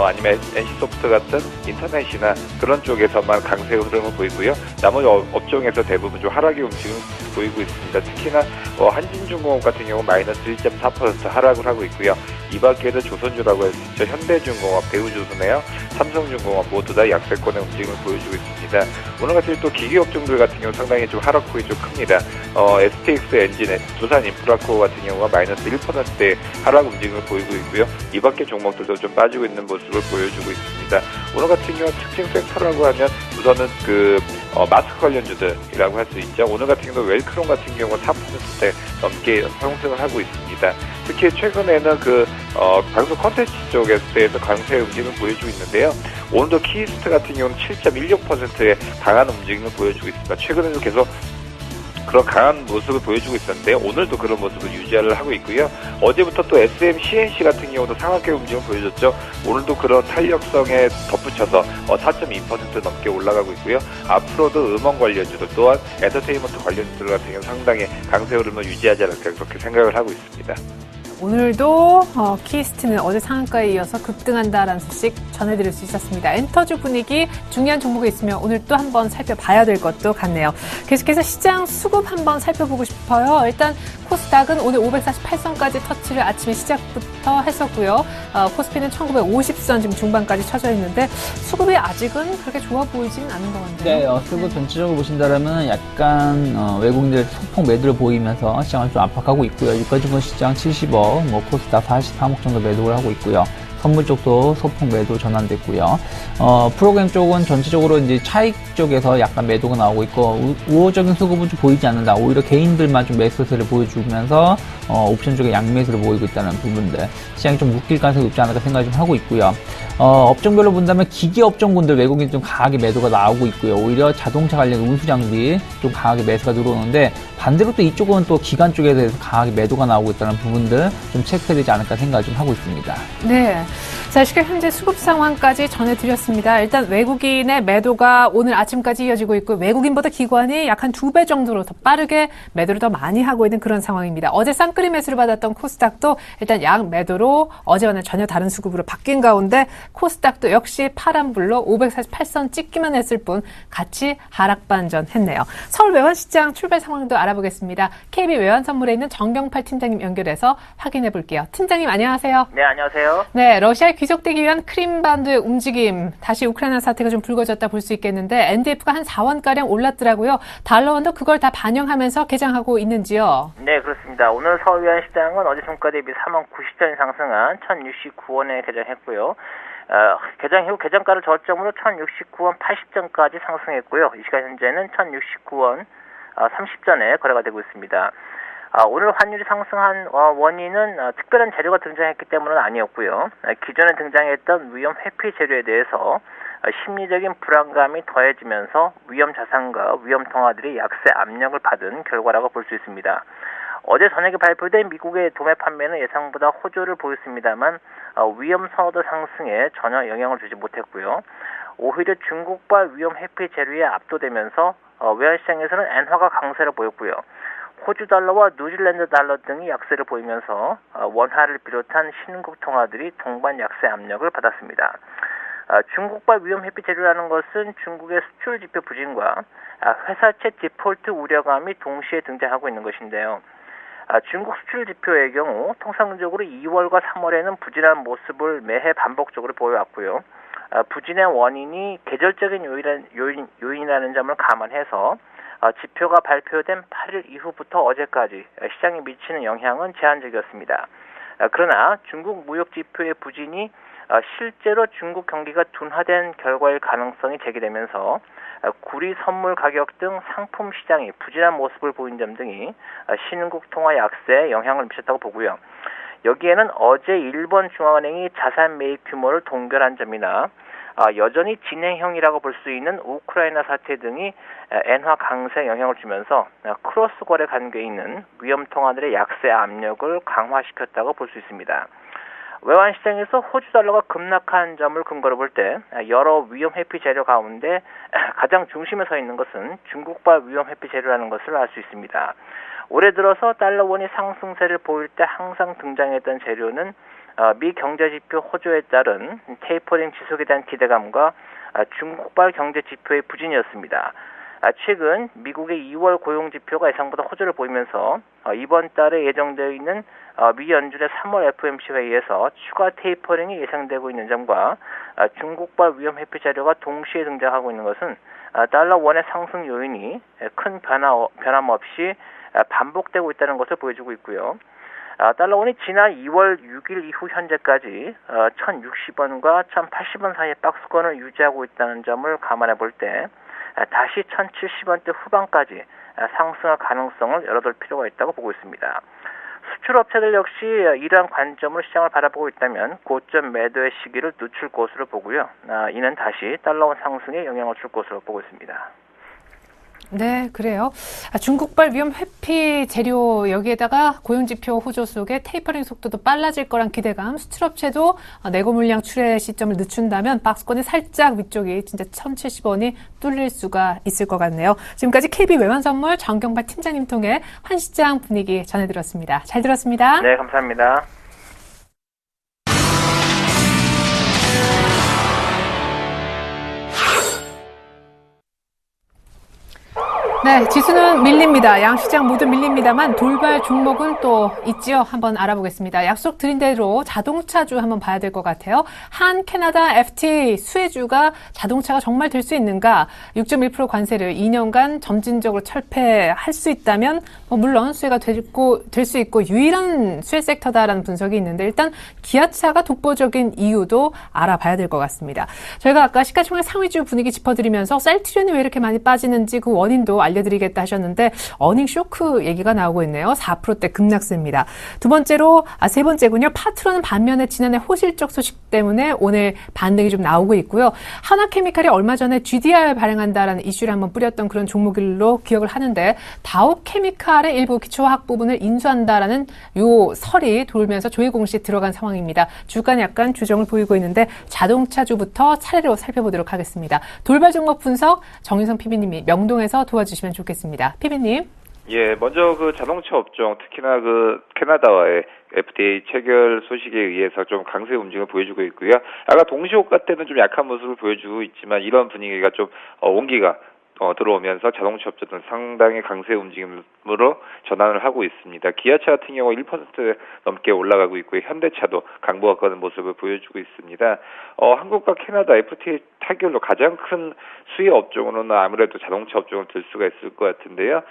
아니면 NC소프트 같은 인터넷이나 그런 쪽에서만 강세 흐름을 보이고요. 나머지 업종에서 대부분 좀 하락의 움직임을 보이고 있습니다. 특히나 한진중공업 같은 경우 마이너스 1.4% 하락을 하고 있고요. 이 밖에는 조선주라고 할 수 있죠. 현대중공업, 대우조선해요, 삼성중공업 모두 다 약세권의 움직임을 보여주고 있습니다. 오늘 같은 또 기계업종들 같은 경우 상당히 좀 하락폭이 좀 큽니다. STX 엔진의 두산인프라코어 같은 경우가 마이너스 1%의 하락 움직임을 보이고 있고요. 이 밖의 종목들도 좀 빠지고 있는 모습을 보여주고 있습니다. 오늘 같은 경우 특징 섹터라고 하면 우선은 마스크 관련주들이라고 할 수 있죠. 오늘 같은 경우 웰크론 같은 경우가 4%대 넘게 상승을 하고 있습니다. 특히 최근에는 방송 콘텐츠 쪽에서 강세의 움직임을 보여주고 있는데요. 오늘도 키스트 같은 경우는 7.16%의 강한 움직임을 보여주고 있습니다. 최근에도 계속 그런 강한 모습을 보여주고 있었는데 오늘도 그런 모습을 유지를 하고 있고요. 어제부터 또 SM, CNC 같은 경우도 상한가 움직임을 보여줬죠. 오늘도 그런 탄력성에 덧붙여서 4.2% 넘게 올라가고 있고요. 앞으로도 음원 관련주들 또한 엔터테인먼트 관련주들 같은 경우 상당히 강세 흐름을 유지하지 않을까 그렇게 생각을 하고 있습니다. 오늘도 키스트는 어제 상한가에 이어서 급등한다라는 소식 전해드릴 수 있었습니다. 엔터주 분위기 중요한 종목이 있으면 오늘 또 한번 살펴봐야 될 것도 같네요. 계속해서 시장 수급 한번 살펴보고 싶어요. 일단 코스닥은 오늘 548선까지 터치를 아침에 시작부터 했었고요. 코스피는 1950선 지금 중반까지 쳐져 있는데 수급이 아직은 그렇게 좋아 보이지는 않은 것 같네요. 네, 수급 전체적으로 보신다면 약간 외국인들 소폭 매도를 보이면서 시장을 좀 압박하고 있고요. 유가증권 시장 70억, 코스닥 43억 정도 매도를 하고 있고요. 선물 쪽도 소폭 매도 전환됐고요. 프로그램 쪽은 전체적으로 이제 차익 쪽에서 약간 매도가 나오고 있고, 우호적인 수급은 좀 보이지 않는다. 오히려 개인들만 좀 매수세를 보여주면서, 옵션 쪽에 양매수를 보이고 있다는 부분들. 시장이 좀 묶일 가능성이 높지 않을까 생각을 좀 하고 있고요. 업종별로 본다면 기계 업종군들 외국인 좀 강하게 매도가 나오고 있고요. 오히려 자동차 관련 운수 장비 좀 강하게 매수가 들어오는데, 반대로 또 이쪽은 또 기관 쪽에 대해서 강하게 매도가 나오고 있다는 부분들 좀 체크해야 되지 않을까 생각을 좀 하고 있습니다. 네. 자, 시각 현재 수급 상황까지 전해드렸습니다. 일단 외국인의 매도가 오늘 아침까지 이어지고 있고 외국인보다 기관이 약 한 2배 정도로 더 빠르게 매도를 더 많이 하고 있는 그런 상황입니다. 어제 쌍끌이 매수를 받았던 코스닥도 일단 양 매도로 어제와는 전혀 다른 수급으로 바뀐 가운데 코스닥도 역시 파란불로 548선 찍기만 했을 뿐 같이 하락 반전했네요. 서울 외환시장 출발 상황도 알아보겠습니다. KB 외환선물에 있는 정경팔 팀장님 연결해서 확인해 볼게요. 팀장님 안녕하세요. 네, 안녕하세요. 네, 러시아에 귀속되기 위한 크림반도의 움직임, 다시 우크라이나 사태가 좀 불거졌다 볼 수 있겠는데 NDF가 한 4원가량 올랐더라고요. 달러원도 그걸 다 반영하면서 개장하고 있는지요? 네, 그렇습니다. 오늘 서울 외환시장은 어제 종가 대비 3원 90전 상승한 1,069원에 개장했고요. 개장 이후 개장가를 저점으로 1,069원 80전까지 상승했고요. 이 시간 현재는 1,069원 30전에 거래가 되고 있습니다. 오늘 환율이 상승한 원인은 특별한 재료가 등장했기 때문은 아니었고요. 기존에 등장했던 위험 회피 재료에 대해서 심리적인 불안감이 더해지면서 위험 자산과 위험 통화들이 약세 압력을 받은 결과라고 볼 수 있습니다. 어제 저녁에 발표된 미국의 도매 판매는 예상보다 호조를 보였습니다만 위험 선호도 상승에 전혀 영향을 주지 못했고요. 오히려 중국발 위험 회피 재료에 압도되면서 외환시장에서는 엔화가 강세를 보였고요. 호주 달러와 뉴질랜드 달러 등이 약세를 보이면서 원화를 비롯한 신흥국 통화들이 동반 약세 압력을 받았습니다. 중국발 위험 회피 재료라는 것은 중국의 수출 지표 부진과 회사채 디폴트 우려감이 동시에 등장하고 있는 것인데요. 중국 수출 지표의 경우 통상적으로 2월과 3월에는 부진한 모습을 매해 반복적으로 보여왔고요. 부진의 원인이 계절적인 요인이라는 점을 감안해서 지표가 발표된 8일 이후부터 어제까지 시장에 미치는 영향은 제한적이었습니다. 그러나 중국 무역 지표의 부진이 실제로 중국 경기가 둔화된 결과일 가능성이 제기되면서 구리 선물 가격 등 상품 시장이 부진한 모습을 보인 점 등이 신흥국 통화 약세에 영향을 미쳤다고 보고요. 여기에는 어제 일본 중앙은행이 자산 매입 규모를 동결한 점이나 여전히 진행형이라고 볼 수 있는 우크라이나 사태 등이 엔화 강세에 영향을 주면서 크로스 거래 관계에 있는 위험 통화들의 약세 압력을 강화시켰다고 볼 수 있습니다. 외환 시장에서 호주 달러가 급락한 점을 근거로 볼 때 여러 위험 회피 재료 가운데 가장 중심에 서 있는 것은 중국발 위험 회피 재료라는 것을 알 수 있습니다. 올해 들어서 달러 원이 상승세를 보일 때 항상 등장했던 재료는 미 경제지표 호조에 따른 테이퍼링 지속에 대한 기대감과 중국발 경제지표의 부진이었습니다. 최근 미국의 2월 고용지표가 예상보다 호조를 보이면서 이번 달에 예정되어 있는 미 연준의 3월 FOMC 회의에서 추가 테이퍼링이 예상되고 있는 점과 중국발 위험 회피 자료가 동시에 등장하고 있는 것은 달러 원의 상승 요인이 큰 변함 없이 반복되고 있다는 것을 보여주고 있고요. 달러 원이 지난 2월 6일 이후 현재까지 1,060원과 1,080원 사이의 박스권을 유지하고 있다는 점을 감안해 볼 때 다시 1,070원대 후반까지 상승할 가능성을 열어둘 필요가 있다고 보고 있습니다. 수출업체들 역시 이러한 관점으로 시장을 바라보고 있다면 고점 매도의 시기를 늦출 것으로 보고요. 이는 다시 달러 원 상승에 영향을 줄 것으로 보고 있습니다. 네, 그래요. 중국발 위험 회피 재료 여기에다가 고용지표 호조 속에 테이퍼링 속도도 빨라질 거란 기대감, 수출업체도 내고 물량 출해 시점을 늦춘다면 박스권이 살짝 위쪽이 진짜 1,070원이 뚫릴 수가 있을 것 같네요. 지금까지 KB 외환선물 정경발 팀장님 통해 환시장 분위기 전해드렸습니다. 잘 들었습니다. 네, 감사합니다. 네, 지수는 밀립니다. 양시장 모두 밀립니다만 돌발 종목은 또 있지요. 한번 알아보겠습니다. 약속 드린 대로 자동차주 한번 봐야 될 것 같아요. 한 캐나다 FTA 수혜주가 자동차가 정말 될 수 있는가? 6.1% 관세를 2년간 점진적으로 철폐할 수 있다면 물론 수혜가 될 수 있고 유일한 수혜 섹터다라는 분석이 있는데 일단 기아차가 독보적인 이유도 알아봐야 될 것 같습니다. 저희가 아까 시가총액 상위주 분위기 짚어드리면서 셀트리온이 왜 이렇게 많이 빠지는지 그 원인도 알려드리겠다 하셨는데 어닝 쇼크 얘기가 나오고 있네요. 4%대 급락세입니다. 세 번째군요. 파트너는 반면에 지난해 호실적 소식 때문에 오늘 반등이 좀 나오고 있고요. 하나케미칼이 얼마 전에 GDR 발행한다라는 이슈를 한번 뿌렸던 그런 종목일로 기억을 하는데 다우케미칼의 일부 기초화학 부분을 인수한다라는 요 설이 돌면서 조회 공시에 들어간 상황입니다. 주가는 약간 주정을 보이고 있는데 자동차주부터 차례로 살펴보도록 하겠습니다. 돌발 종목 분석 정윤성 PB님이 명동에서 도와주시면 좋겠습니다. PB님. 예, 먼저 그 자동차 업종, 특히나 그 캐나다와의 FTA 체결 소식에 의해서 좀 강세 움직임을 보여주고 있고요. 아까 동시호가 때는 좀 약한 모습을 보여주고 있지만 이런 분위기가 좀 온기가 들어오면서 자동차 업체들은 상당히 강세 움직임으로 전환을 하고 있습니다. 기아차 같은 경우 1% 넘게 올라가고 있고요. 현대차도 강보가 끄는 모습을 보여주고 있습니다. 한국과 캐나다 FTA 타결로 가장 큰 수혜 업종으로는 아무래도 자동차 업종을 들 수가 있을 것 같은데요.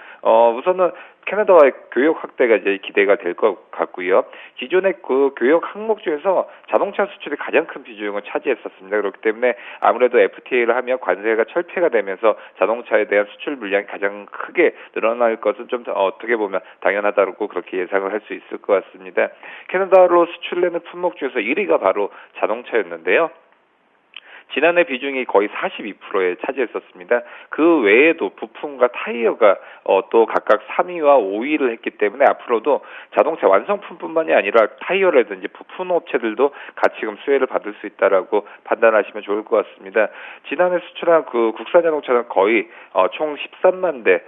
우선은 캐나다와의 교역 확대가 이제 기대가 될 것 같고요. 기존의 그 교역 항목 중에서 자동차 수출이 가장 큰 비중을 차지했었습니다. 그렇기 때문에 아무래도 FTA를 하면 관세가 철폐가 되면서 자동차에 대한 수출 물량이 가장 크게 늘어날 것은 좀 어떻게 보면 당연하다고 그렇게 예상을 할 수 있을 것 같습니다. 캐나다로 수출되는 품목 중에서 1위가 바로 자동차였는데요. 지난해 비중이 거의 42%에 차지했었습니다. 그 외에도 부품과 타이어가 또 각각 3위와 5위를 했기 때문에 앞으로도 자동차 완성품뿐만이 아니라 타이어라든지 부품 업체들도 같이금 수혜를 받을 수 있다라고 판단하시면 좋을 것 같습니다. 지난해 수출한 그 국산 자동차는 거의 총 13만 대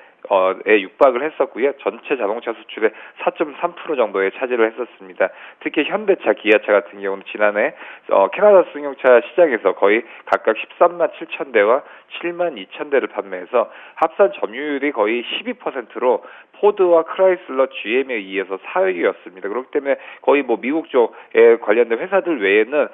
에 육박을 했었고요. 전체 자동차 수출의 4.3% 정도에 차지를 했었습니다. 특히 현대차, 기아차 같은 경우는 지난해 캐나다 승용차 시장에서 거의 각각 13만 7천 대와 7만 2천 대를 판매해서 합산 점유율이 거의 12%로 포드와 크라이슬러, GM에 이어서 4위였습니다. 그렇기 때문에 거의 미국 쪽에 관련된 회사들 외에는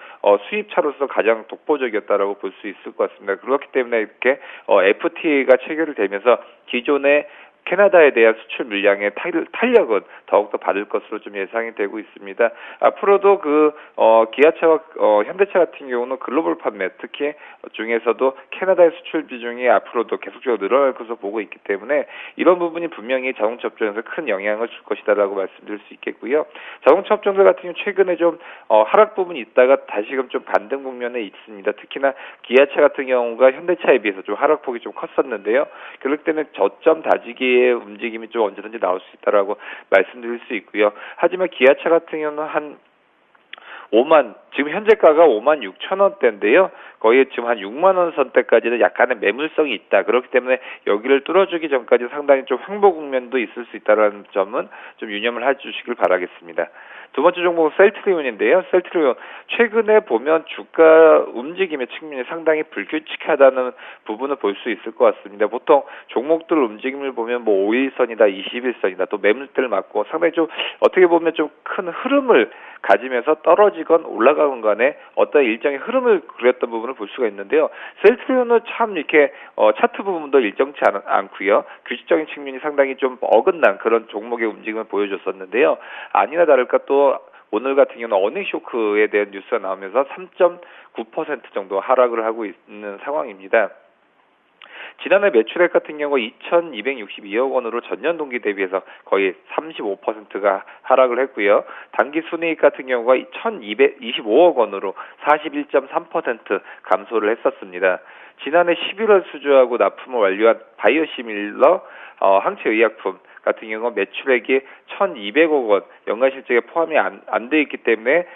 수입차로서 가장 독보적이었다라고 볼 수 있을 것 같습니다. 그렇기 때문에 이렇게 FTA가 체결이 되면서 기존의 캐나다에 대한 수출 물량의 탄력은 더욱더 받을 것으로 좀 예상이 되고 있습니다. 앞으로도 기아차와 현대차 같은 경우는 글로벌 판매, 특히 중에서도 캐나다의 수출 비중이 앞으로도 계속적으로 늘어날 것으로 보고 있기 때문에 이런 부분이 분명히 자동차 업종에서 큰 영향을 줄 것이다라고 말씀드릴 수 있겠고요. 자동차 업종들 같은 경우 최근에 좀 하락 부분이 있다가 다시금 좀 반등 국면에 있습니다. 특히나 기아차 같은 경우가 현대차에 비해서 좀 하락폭이 좀 컸었는데요. 그럴 때는 저점 다지기의 움직임이 좀 언제든지 나올 수 있다라고 말씀드릴 수 있고요. 하지만 기아차 같은 경우는 지금 현재가가 56,000원대인데요. 거의 지금 한 6만 원 선대까지는 약간의 매물성이 있다. 그렇기 때문에 여기를 뚫어주기 전까지 상당히 좀 횡보 국면도 있을 수 있다는 점은 좀 유념을 해주시길 바라겠습니다. 두 번째 종목은 셀트리온인데요. 셀트리온 최근에 보면 주가 움직임의 측면이 상당히 불규칙하다는 부분을 볼 수 있을 것 같습니다. 보통 종목들 움직임을 보면 5일선이다, 21선이다, 또 매물대를 맞고 상당히 좀 어떻게 보면 좀 큰 흐름을 가지면서 떨어지건 올라가건 간에 어떤 일정의 흐름을 그렸던 부분을 볼 수가 있는데요. 셀트리온은 참 이렇게 차트 부분도 일정치 않고요. 규칙적인 측면이 상당히 좀 어긋난 그런 종목의 움직임을 보여줬었는데요. 아니나 다를까 또 오늘 같은 경우는 어닝 쇼크에 대한 뉴스가 나오면서 3.9% 정도 하락을 하고 있는 상황입니다. 지난해 매출액 같은 경우 2,262억 원으로 전년 동기 대비해서 거의 35%가 하락을 했고요. 당기 순이익 같은 경우가 1,225억 원으로 41.3% 감소를 했었습니다. 지난해 11월 수주하고 납품을 완료한 바이오시밀러 항체의약품 같은 경우 매출액이 1,200억 원 연간 실적에 포함이 안 돼 있기 때문에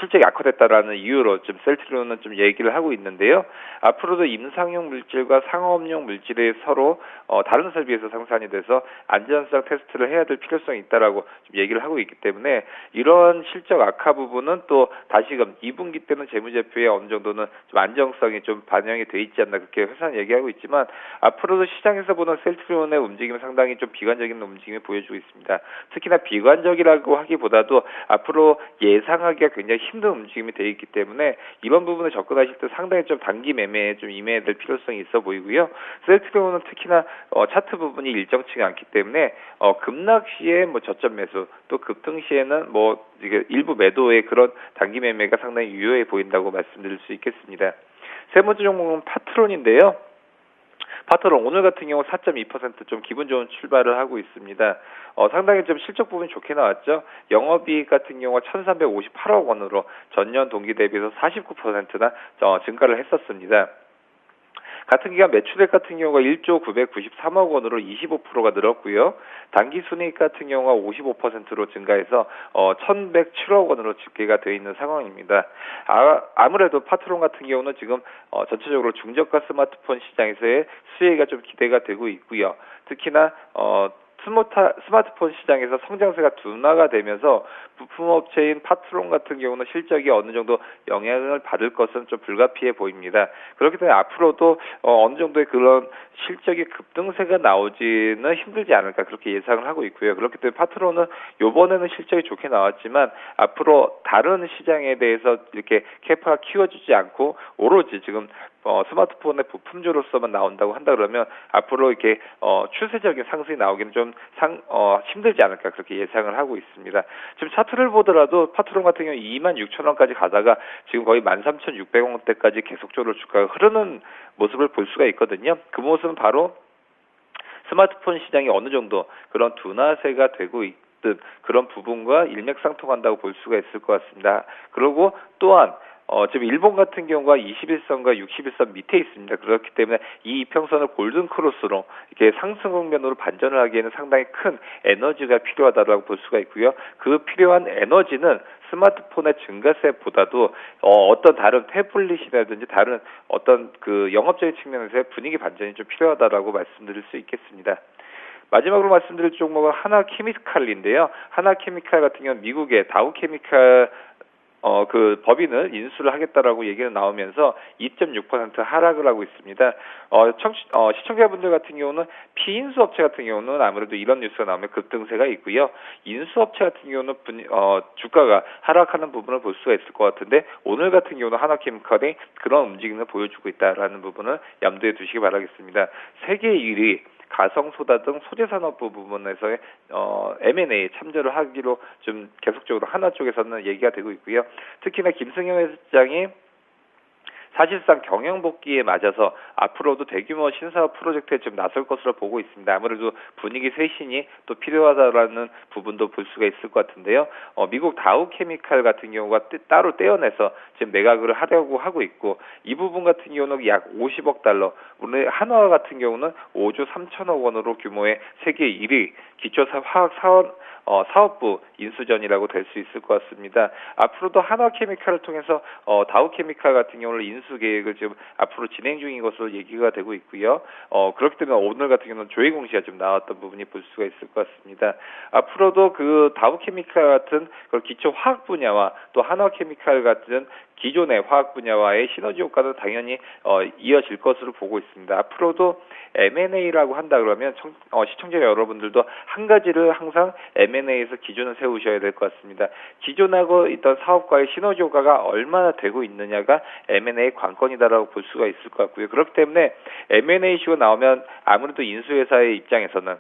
실적이 악화됐다라는 이유로 좀 셀트리온은 좀 얘기를 하고 있는데요. 앞으로도 임상용 물질과 상업용 물질이 서로 다른 것에 비해서 생산이 돼서 안전성 테스트를 해야 될 필요성이 있다라고 좀 얘기를 하고 있기 때문에 이런 실적 악화 부분은 또 다시금 2분기 때는 재무제표에 어느 정도는 좀 안정성이 좀 반영이 돼 있지 않나 그렇게 회사는 얘기하고 있지만 앞으로도 시장에서 보는 셀트리온의 움직임은 상당히 좀 비관적인 움직임을 보여주고 있습니다. 특히나 비관적이라고 하기보다도 앞으로 예상하기가 굉장히 힘든 움직임이 되어 있기 때문에 이런 부분에 접근하실 때 상당히 좀 단기 매매에 좀 임해야 될 필요성이 있어 보이고요. 셀트리온은 특히나 차트 부분이 일정치가 않기 때문에 급락 시에 저점 매수 또 급등 시에는 이게 일부 매도의 그런 단기 매매가 상당히 유효해 보인다고 말씀드릴 수 있겠습니다. 세 번째 종목은 파트론인데요. 파트론 오늘 같은 경우 4.2% 좀 기분 좋은 출발을 하고 있습니다. 상당히 좀 실적 부분이 좋게 나왔죠. 영업이익 같은 경우가 1,358억 원으로 전년 동기 대비해서 49%나 증가를 했었습니다. 같은 기간 매출액 같은 경우가 1조 993억 원으로 25%가 늘었고요. 당기 순이익 같은 경우가 55%로 증가해서 1,107억 원으로 집계가 되어 있는 상황입니다. 아무래도 파트론 같은 경우는 지금 전체적으로 중저가 스마트폰 시장에서의 수혜가 좀 기대가 되고 있고요. 특히나 스마트폰 시장에서 성장세가 둔화가 되면서 부품업체인 파트론 같은 경우는 실적이 어느 정도 영향을 받을 것은 좀 불가피해 보입니다. 그렇기 때문에 앞으로도 어느 정도의 그런 실적의 급등세가 나오지는 힘들지 않을까 그렇게 예상을 하고 있고요. 그렇기 때문에 파트론은 이번에는 실적이 좋게 나왔지만 앞으로 다른 시장에 대해서 이렇게 캐파가 키워주지 않고 오로지 지금 스마트폰의 부품주로서만 나온다고 한다 그러면 앞으로 이렇게 추세적인 상승이 나오기는 좀 힘들지 않을까 그렇게 예상을 하고 있습니다. 지금 차트를 보더라도 파트론 같은 경우 26,000원까지 가다가 지금 거의 13,600원대까지 계속적으로 주가가 흐르는 모습을 볼 수가 있거든요. 그 모습은 바로 스마트폰 시장이 어느 정도 그런 둔화세가 되고 있든 그런 부분과 일맥상통한다고 볼 수가 있을 것 같습니다. 그리고 또한 지금 일본 같은 경우가 21선과 61선 밑에 있습니다. 그렇기 때문에 이 이평선을 골든 크로스로 이렇게 상승 국면으로 반전을 하기에는 상당히 큰 에너지가 필요하다고 볼 수가 있고요. 그 필요한 에너지는 스마트폰의 증가세보다도 어떤 다른 태블릿이라든지 다른 어떤 그 영업적인 측면에서의 분위기 반전이 좀 필요하다라고 말씀드릴 수 있겠습니다. 마지막으로 말씀드릴 종목은 하나케미칼인데요. 하나케미칼 같은 경우는 미국의 다우케미칼 그 법인을 인수를 하겠다라고 얘기가 나오면서 2.6% 하락을 하고 있습니다. 시청자분들 같은 경우는 피인수 업체 같은 경우는 아무래도 이런 뉴스가 나오면 급등세가 있고요. 인수 업체 같은 경우는 주가가 하락하는 부분을 볼 수가 있을 것 같은데 오늘 같은 경우는 하나케미칼이 그런 움직임을 보여주고 있다라는 부분을 염두에 두시기 바라겠습니다. 세계 1위 가성소다 등 소재산업부 부분에서의 M&A 참여를 하기로 좀 계속적으로 하나 쪽에서는 얘기가 되고 있고요. 특히나 김승현 회장이 사실상 경영 복귀에 맞아서 앞으로도 대규모 신사업 프로젝트에 좀 나설 것으로 보고 있습니다. 아무래도 분위기 쇄신이 또 필요하다라는 부분도 볼 수가 있을 것 같은데요. 미국 다우케미칼 같은 경우가 따로 떼어내서 지금 매각을 하려고 하고 있고, 이 부분 같은 경우는 약 50억 달러, 오늘 한화 같은 경우는 5조 3천억 원으로 규모의 세계 1위 기초화학 사업부 인수전이라고 될 수 있을 것 같습니다. 앞으로도 한화케미칼을 통해서 다우케미칼 같은 경우는 인수 계획을 지금 앞으로 진행 중인 것으로 얘기가 되고 있고요. 그렇기 때문에 오늘 같은 경우는 조회 공시가 좀 나왔던 부분이 볼 수가 있을 것 같습니다. 앞으로도 그 다우케미칼 같은 기초 화학 분야와 또 한화케미칼 같은 기존의 화학 분야와의 시너지 효과도 당연히 이어질 것으로 보고 있습니다. 앞으로도 M&A라고 한다 그러면 시청자 여러분들도 한 가지를 항상 M&A에서 기준을 세우셔야 될 것 같습니다. 기존하고 있던 사업과의 시너지 효과가 얼마나 되고 있느냐가 M&A 관건이다라고 볼 수가 있을 것 같고요. 그렇기 때문에 M&A 이슈가 나오면 아무래도 인수회사의 입장에서는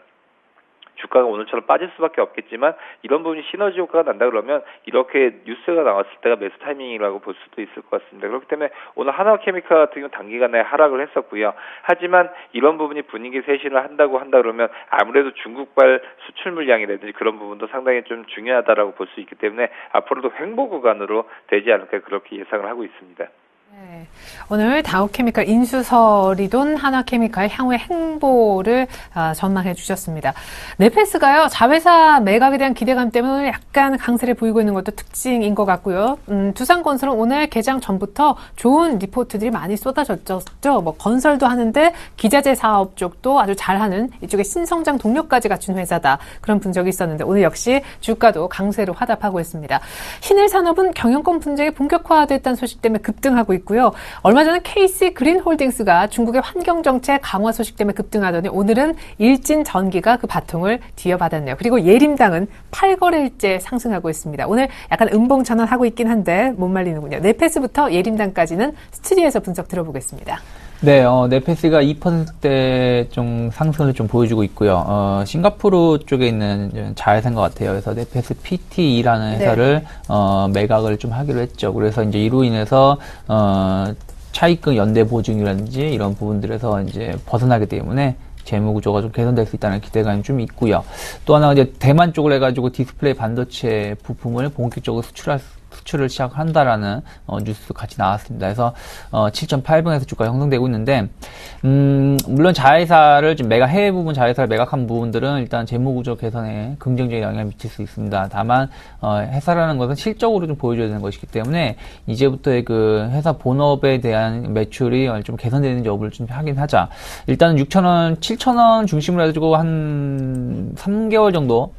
주가가 오늘처럼 빠질 수밖에 없겠지만, 이런 부분이 시너지 효과가 난다 그러면 이렇게 뉴스가 나왔을 때가 매수 타이밍이라고 볼 수도 있을 것 같습니다. 그렇기 때문에 오늘 한화케미칼 같은 경우는 단기간에 하락을 했었고요. 하지만 이런 부분이 분위기 쇄신을 한다 그러면 아무래도 중국발 수출 물량이라든지 그런 부분도 상당히 좀 중요하다라고 볼 수 있기 때문에 앞으로도 횡보 구간으로 되지 않을까 그렇게 예상을 하고 있습니다. 네. 오늘 다우케미칼 인수설이돈 한화케미칼 향후의 행보를 전망해 주셨습니다. 네페스가요, 자회사 매각에 대한 기대감 때문에 오늘 약간 강세를 보이고 있는 것도 특징인 것 같고요. 두산건설은 오늘 개장 전부터 좋은 리포트들이 많이 쏟아졌죠. 뭐 건설도 하는데 기자재 사업 쪽도 아주 잘하는, 이쪽에 신성장 동력까지 갖춘 회사다, 그런 분석이 있었는데 오늘 역시 주가도 강세로 화답하고 있습니다. 신일산업은 경영권 분쟁이 본격화됐다는 소식 때문에 급등하고 있고요. 얼마 전에 KC 그린홀딩스가 중국의 환경정책 강화 소식 때문에 급등하더니 오늘은 일진전기가 그 바통을 뒤어받았네요. 그리고 예림당은 8거래일째 상승하고 있습니다. 오늘 약간 음봉전환하고 있긴 한데 못 말리는군요. 네페스부터 예림당까지는 스튜디오에서 분석 들어보겠습니다. 네, 네페스가 2%대 좀 상승을 좀 보여주고 있고요. 싱가포르 쪽에 있는 자회사인 것 같아요. 그래서 네페스 PTE라는 회사를, 매각을 좀 하기로 했죠. 그래서 이제 이로 인해서, 차익금 연대 보증이라든지 이런 부분들에서 이제 벗어나기 때문에 재무 구조가 좀 개선될 수 있다는 기대감이 좀 있고요. 또 하나 이제 대만 쪽을 해가지고 디스플레이 반도체 부품을 본격적으로 수출을 시작한다라는 뉴스 같이 나왔습니다. 그래서 7.8분에서 주가가 형성되고 있는데, 물론 자회사를 지금 해외 부분 자회사를 매각한 부분들은 일단 재무구조 개선에 긍정적인 영향을 미칠 수 있습니다. 다만 회사라는 것은 실적으로 좀 보여줘야 되는 것이기 때문에 이제부터의 그 회사 본업에 대한 매출이 좀 개선되는지 여부를 좀 확인하자. 일단은 6,000원, 7,000원 중심으로 해가지고 한 3개월 정도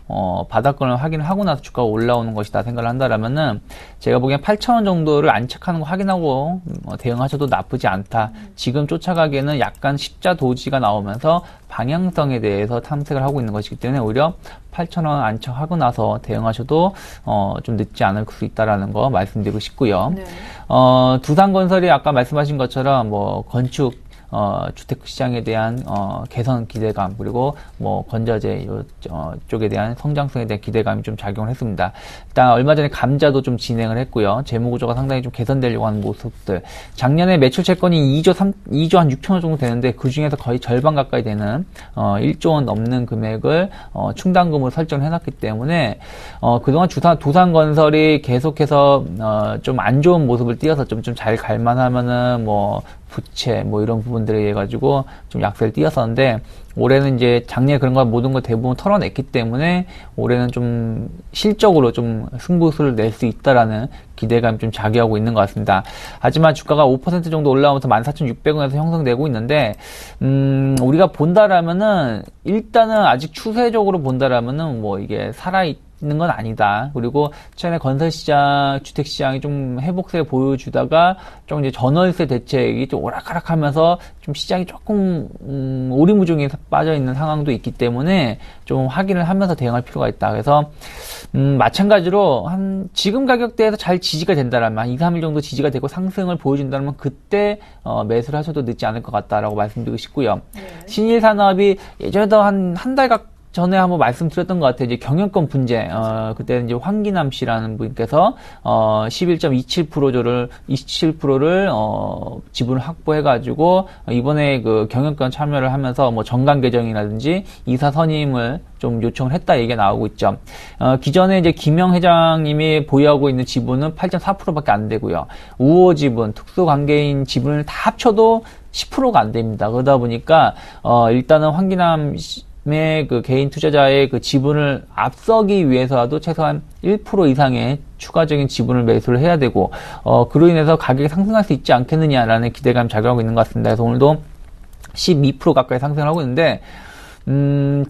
바닥권을 확인을 하고 나서 주가가 올라오는 것이다 생각을 한다라면은, 제가 보기엔 8,000원 정도를 안착하는 거 확인하고 대응하셔도 나쁘지 않다. 지금 쫓아가기에는 약간 십자 도지가 나오면서 방향성에 대해서 탐색을 하고 있는 것이기 때문에 오히려 8,000원 안착하고 나서 대응하셔도 좀 늦지 않을 수 있다라는 거 말씀드리고 싶고요. 네. 두산건설이 아까 말씀하신 것처럼 뭐 건축 주택 시장에 대한 개선 기대감, 그리고 뭐 건자재 쪽에 대한 성장성에 대한 기대감이 좀 작용을 했습니다. 일단 얼마 전에 감자도 좀 진행을 했고요. 재무 구조가 상당히 좀 개선되려고 하는 모습들. 작년에 매출 채권이 2조 한 6천억 정도 되는데 그 중에서 거의 절반 가까이 되는 1조 원 넘는 금액을 충당금으로 설정을 해놨기 때문에 그동안 두산건설이 계속해서 좀 안 좋은 모습을 띄어서 좀 잘 갈만하면은 뭐 부채 뭐 이런 부분들에 의해 가지고 좀 약세를 띄었었는데, 올해는 이제 작년에 그런 거 모든 걸 대부분 털어냈기 때문에 올해는 좀 실적으로 좀 승부수를 낼 수 있다라는 기대감이 좀 자기하고 있는 것 같습니다. 하지만 주가가 5% 정도 올라오면서 14,600원에서 형성되고 있는데, 우리가 본다라면은 일단은 아직 추세적으로 본다라면은 뭐 이게 있는 건 아니다. 그리고 최근에 건설 시장, 주택 시장이 좀 회복세를 보여주다가 좀 이제 전월세 대책이 좀 오락가락하면서 좀 시장이 조금 오리무중에 빠져 있는 상황도 있기 때문에 좀 확인을 하면서 대응할 필요가 있다. 그래서 마찬가지로 지금 가격대에서 잘 지지가 된다라면 한 2, 3일 정도 지지가 되고 상승을 보여준다면 그때 매수를 하셔도 늦지 않을 것 같다라고 말씀드리고 싶고요. 네. 신일산업이 예전에도 한 달 전에 한번 말씀드렸던 것 같아요. 이제 경영권 분쟁, 그때는 이제 황기남 씨라는 분께서, 11.27%를 지분을 확보해가지고, 이번에 그 경영권 참여를 하면서 뭐 정관 개정이라든지 이사 선임을 좀 요청을 했다 얘기가 나오고 있죠. 기존에 이제 김영 회장님이 보유하고 있는 지분은 8.4%밖에 안 되고요. 우호 지분, 특수관계인 지분을 다 합쳐도 10%가 안 됩니다. 그러다 보니까, 일단은 황기남 그 개인 투자자의 그 지분을 앞서기 위해서라도 최소한 1% 이상의 추가적인 지분을 매수를 해야 되고, 그로 인해서 가격이 상승할 수 있지 않겠느냐라는 기대감이 작용하고 있는 것 같습니다. 그래서 오늘도 12% 가까이 상승을 하고 있는데,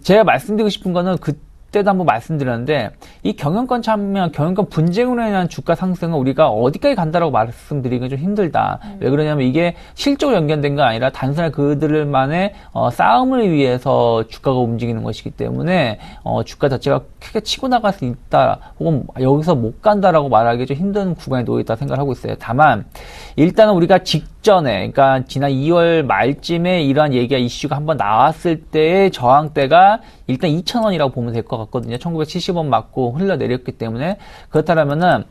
제가 말씀드리고 싶은 거는 그때도 한번 말씀드렸는데, 이 경영권 참여, 경영권 분쟁으로 인한 주가 상승은 우리가 어디까지 간다라고 말씀드리기가 좀 힘들다. 왜 그러냐면 이게 실적으로 연결된 건 아니라 단순히 그들만의 싸움을 위해서 주가가 움직이는 것이기 때문에 주가 자체가 크게 치고 나갈 수 있다, 혹은 여기서 못 간다라고 말하기 좀 힘든 구간에 놓여 있다 생각을 하고 있어요. 다만 일단은 우리가 직전에, 그러니까 지난 2월 말쯤에 이러한 얘기가 이슈가 한번 나왔을 때의 저항대가 일단 2,000원이라고 보면 될 것 같거든요. 1970원 맞고 흘러내렸기 때문에. 그렇다면은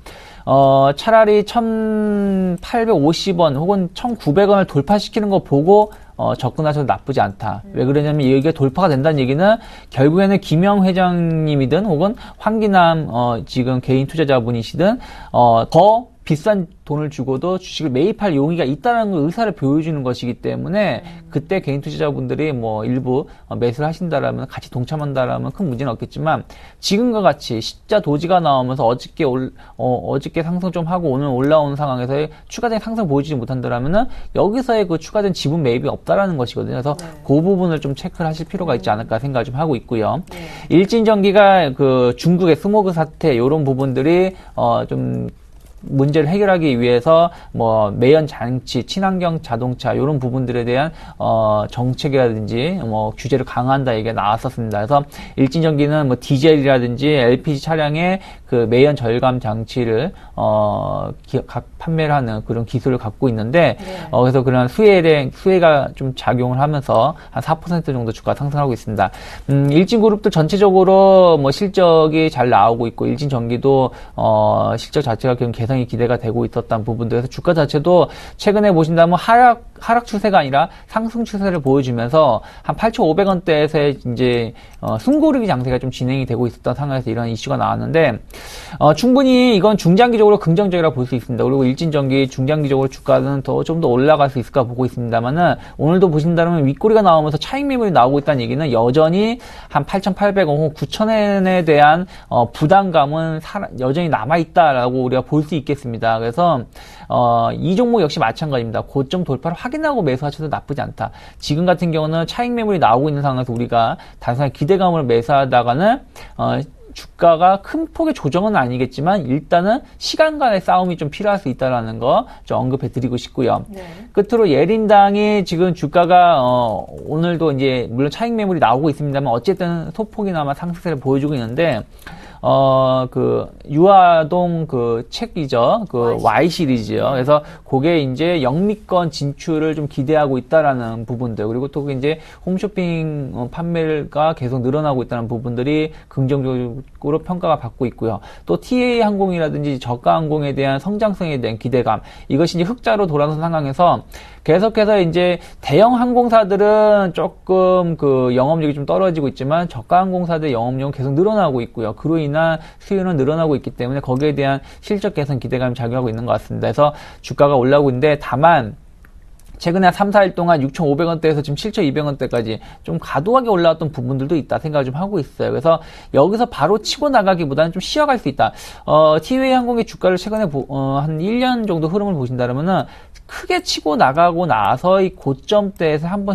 차라리 1,850원 혹은 1,900원을 돌파시키는 거 보고 접근하셔도 나쁘지 않다. 왜 그러냐면 여기가 돌파가 된다는 얘기는 결국에는 김영 회장님이든 혹은 황기남 지금 개인 투자자분이시든 더 비싼 돈을 주고도 주식을 매입할 용의가 있다는 의사를 보여주는 것이기 때문에 그때 개인 투자자분들이 뭐 일부 매수를 하신다라면 같이 동참한다라면 큰 문제는 없겠지만 지금과 같이 십자 도지가 나오면서 어저께 상승 좀 하고 오늘 올라온 상황에서의 추가적인 상승 보여주지 못한다라면은 여기서의 그 추가된 지분 매입이 없다라는 것이거든요. 그래서 그 부분을 좀 체크를 하실 필요가 있지 않을까 생각을 좀 하고 있고요. 일진전기가 그 중국의 스모그 사태 이런 부분들이 좀 문제를 해결하기 위해서 뭐 매연 장치, 친환경 자동차 이런 부분들에 대한 정책이라든지 뭐 규제를 강화한다 얘기가 나왔었습니다. 그래서 일진전기는 뭐 디젤이라든지 LPG 차량의 그 매연 절감 장치를 판매를 하는 그런 기술을 갖고 있는데 그래서 그런 수혜가 좀 작용을 하면서 한 4% 정도 주가 상승하고 있습니다. 일진그룹도 전체적으로 뭐 실적이 잘 나오고 있고 일진전기도 실적 자체가 개선이 기대가 되고 있었던 부분들에서 주가 자체도 최근에 보신다면 하락 추세가 아니라 상승 추세를 보여주면서 한 8,500원대에서 이제 숨고르기 장세가 좀 진행이 되고 있었던 상황에서 이런 이슈가 나왔는데 충분히 이건 중장기적으로 긍정적이라고 볼 수 있습니다. 그리고 일진전기 중장기적으로 주가는 좀 더 올라갈 수 있을까 보고 있습니다만은 오늘도 보신다면 윗꼬리가 나오면서 차익 매물이 나오고 있다는 얘기는 여전히 한 8,800원 혹은 9,000원에 대한 부담감은 여전히 남아있다라고 우리가 볼 수 있겠습니다. 그래서 이 종목 역시 마찬가지입니다. 고점 돌파를 확인하고 매수하셔도 나쁘지 않다. 지금 같은 경우는 차익 매물이 나오고 있는 상황에서 우리가 단순히 기대감으로 매수하다가는 주가가 큰 폭의 조정은 아니겠지만 일단은 시간간의 싸움이 좀 필요할 수 있다는 거 좀 언급해 드리고 싶고요. 끝으로 예린당이 지금 주가가 오늘도 이제 물론 차익 매물이 나오고 있습니다만 어쨌든 소폭이나마 상승세를 보여주고 있는데 그 유아동 그 책이죠. 그 Y 시리즈요. 그래서 그게 이제 영미권 진출을 좀 기대하고 있다라는 부분들, 그리고 또 이제 홈쇼핑 판매가 계속 늘어나고 있다는 부분들이 긍정적으로 평가가 받고 있고요. 또 TA 항공이라든지 저가 항공에 대한 성장성에 대한 기대감, 이것이 이제 흑자로 돌아선 상황에서 계속해서 이제 대형 항공사들은 조금 그 영업력이 좀 떨어지고 있지만 저가 항공사들의 영업력은 계속 늘어나고 있고요. 그로 인한 수요는 늘어나고 있기 때문에 거기에 대한 실적 개선 기대감이 작용하고 있는 것 같습니다. 그래서 주가가 올라오고 있는데 다만 최근에 한 3, 4일 동안 6,500원대에서 지금 7,200원대까지 좀 과도하게 올라왔던 부분들도 있다 생각을 좀 하고 있어요. 그래서 여기서 바로 치고 나가기보다는 좀 쉬어갈 수 있다. 티웨이 항공의 주가를 최근에 한 1년 정도 흐름을 보신다면은 크게 치고 나가고 나서 이 고점대에서 한번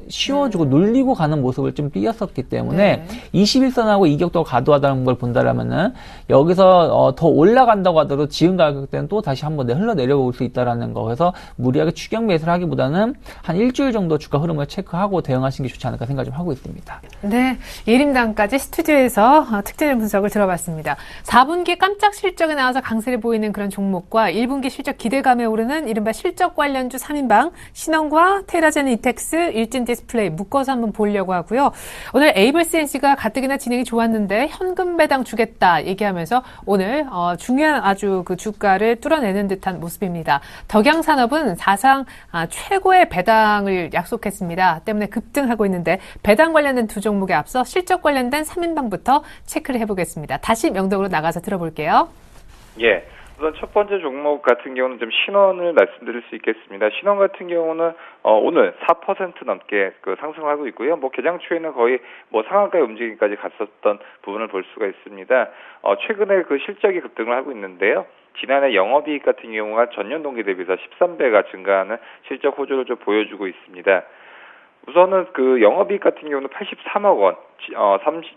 쉬워주고 눌리고 가는 모습을 좀 띄었었기 때문에 21선하고 이격도가 과도하다는 걸 본다라면은 여기서 더 올라간다고 하더라도 지금 가격대는 또 다시 한번 흘러내려올 수 있다라는 거. 그래서 무리하게 추격 매수를 하기보다는 한 일주일 정도 주가 흐름을 체크하고 대응하시는 게 좋지 않을까 생각 좀 하고 있습니다. 네, 예림당까지 스튜디오에서 특징 분석을 들어봤습니다. 4분기 깜짝 실적이 나와서 강세를 보이는 그런 종목과 1분기 실적 기대감에 오르는 이른바 실적 관련주 3인방 신원과 테라젠 이텍스, 일진디스플레이 묶어서 한번 보려고 하고요. 오늘 에이블CNC가 가뜩이나 진행이 좋았는데 현금 배당 주겠다 얘기하면서 오늘 중요한 아주 그 주가를 뚫어내는 듯한 모습입니다. 덕양산업은 사상 최고의 배당을 약속했습니다. 때문에 급등하고 있는데 배당 관련된 두 종목에 앞서 실적 관련된 3인방부터 체크를 해보겠습니다. 다시 명덕으로 나가서 들어볼게요. 예. 우선 첫 번째 종목 같은 경우는 좀 신원을 말씀드릴 수 있겠습니다. 신원 같은 경우는 오늘 4% 넘게 상승하고 있고요. 개장 초에는 거의 상한가의 움직임까지 갔었던 부분을 볼 수가 있습니다. 최근에 그 실적이 급등을 하고 있는데요. 지난해 영업이익 같은 경우가 전년 동기 대비해서 13배가 증가하는 실적 호조를 좀 보여주고 있습니다. 우선은 그 영업이익 같은 경우는 83억 원,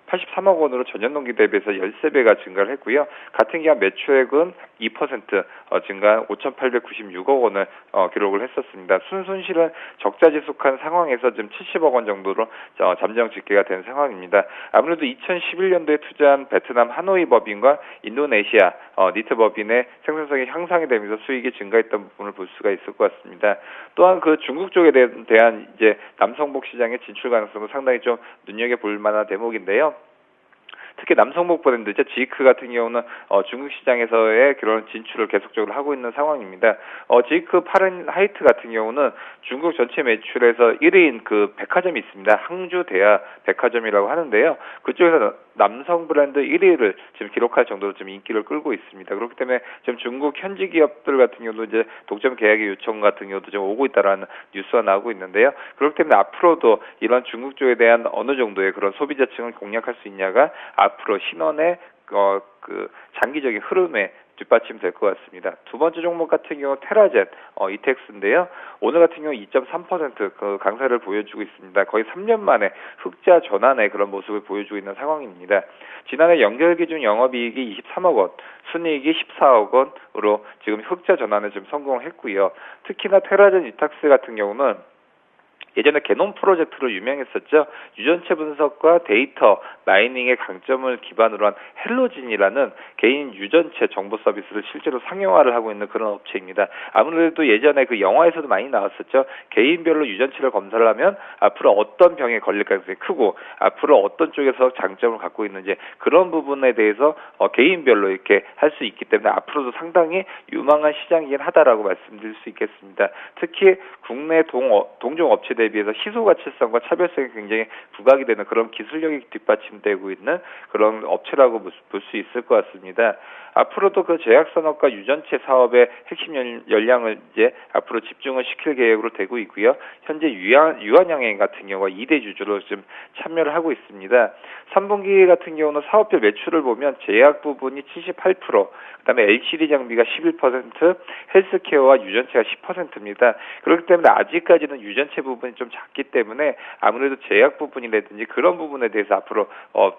83억 원으로 전년 동기 대비해서 13배가 증가를 했고요. 같은 기간 매출액은 2% 증가한 5,896억 원을 기록을 했었습니다. 순손실은 적자 지속한 상황에서 지금 70억 원 정도로 잠정 집계가 된 상황입니다. 아무래도 2011년도에 투자한 베트남 하노이 법인과 인도네시아 니트 법인의 생산성이 향상이 되면서 수익이 증가했던 부분을 볼 수가 있을 것 같습니다. 또한 그 중국 쪽에 대한 이제 남성복 시장의 진출 가능성도 상당히 좀 눈여겨볼 만한 대목인데요. 특히 남성복 브랜드죠. 지이크 같은 경우는 중국 시장에서의 그런 진출을 계속적으로 하고 있는 상황입니다. 지이크 파렌하이트 같은 경우는 중국 전체 매출에서 1위인 그 백화점이 있습니다. 항주 대하 백화점이라고 하는데요. 그쪽에서 남성 브랜드 1위를 지금 기록할 정도로 지금 인기를 끌고 있습니다. 그렇기 때문에 지금 중국 현지 기업들 같은 경우도 이제 독점 계약의 요청 같은 경우도 지금 오고 있다라는 뉴스가 나오고 있는데요. 그렇기 때문에 앞으로도 이런 중국 쪽에 대한 어느 정도의 그런 소비자층을 공략할 수 있냐가 앞으로 신원의 그 장기적인 흐름에 뒷받침될 것 같습니다. 두 번째 종목 같은 경우 테라젠 이텍스인데요. 오늘 같은 경우 2.3% 그 강세를 보여주고 있습니다. 거의 3년 만에 흑자 전환의 그런 모습을 보여주고 있는 상황입니다. 지난해 연결 기준 영업이익이 23억 원, 순이익이 14억 원으로 지금 흑자 전환에 지금 성공을 했고요. 특히나 테라젠 이텍스 같은 경우는 예전에 게놈 프로젝트로 유명했었죠. 유전체 분석과 데이터 마이닝의 강점을 기반으로 한 헬로진이라는 개인 유전체 정보 서비스를 실제로 상용화를 하고 있는 그런 업체입니다. 아무래도 예전에 그 영화에서도 많이 나왔었죠. 개인별로 유전체를 검사를 하면 앞으로 어떤 병에 걸릴 가능성이 크고 앞으로 어떤 쪽에서 장점을 갖고 있는지 그런 부분에 대해서 개인별로 이렇게 할 수 있기 때문에 앞으로도 상당히 유망한 시장이긴 하다라고 말씀드릴 수 있겠습니다. 특히 국내 동종 업체 대비해서 희소 가치성과 차별성이 굉장히 부각이 되는 그런 기술력이 뒷받침되고 있는 그런 업체라고 볼 수 있을 것 같습니다. 앞으로도 그 제약산업과 유전체 사업의 핵심 역량을 이제 앞으로 집중을 시킬 계획으로 되고 있고요. 현재 유한양행 같은 경우가 2대 주주로 지금 참여를 하고 있습니다. 3분기 같은 경우는 사업별 매출을 보면 제약 부분이 78%, 그다음에 LCD 장비가 11%, 헬스케어와 유전체가 10%입니다. 그렇기 때문에 아직까지는 유전체 부분이 좀 작기 때문에 아무래도 제약 부분이라든지 그런 부분에 대해서 앞으로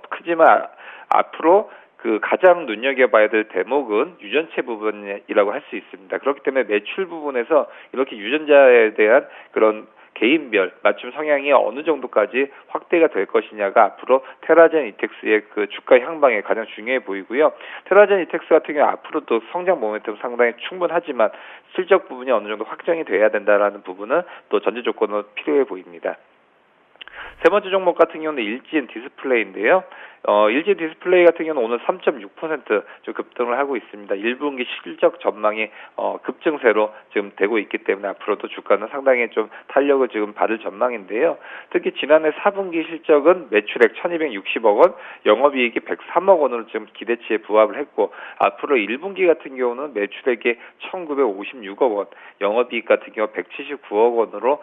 크지만 앞으로 그 가장 눈여겨봐야 될 대목은 유전체 부분이라고 할 수 있습니다. 그렇기 때문에 매출 부분에서 이렇게 유전자에 대한 그런 개인별 맞춤 성향이 어느 정도까지 확대가 될 것이냐가 앞으로 테라젠 이텍스의 그 주가 향방에 가장 중요해 보이고요. 테라젠 이텍스 같은 경우 앞으로도 성장 모멘텀 상당히 충분하지만 실적 부분이 어느 정도 확정이 돼야 된다라는 부분은 또 전제 조건으로 필요해 보입니다. 세 번째 종목 같은 경우는 일진 디스플레이인데요. 일진 디스플레이 같은 경우는 오늘 3.6% 좀 급등을 하고 있습니다. 1분기 실적 전망이 급증세로 지금 되고 있기 때문에 앞으로도 주가는 상당히 좀 탄력을 지금 받을 전망인데요. 특히 지난해 4분기 실적은 매출액 1,260억 원, 영업이익이 103억 원으로 지금 기대치에 부합을 했고 앞으로 1분기 같은 경우는 매출액이 1,956억 원, 영업이익 같은 경우 179억 원으로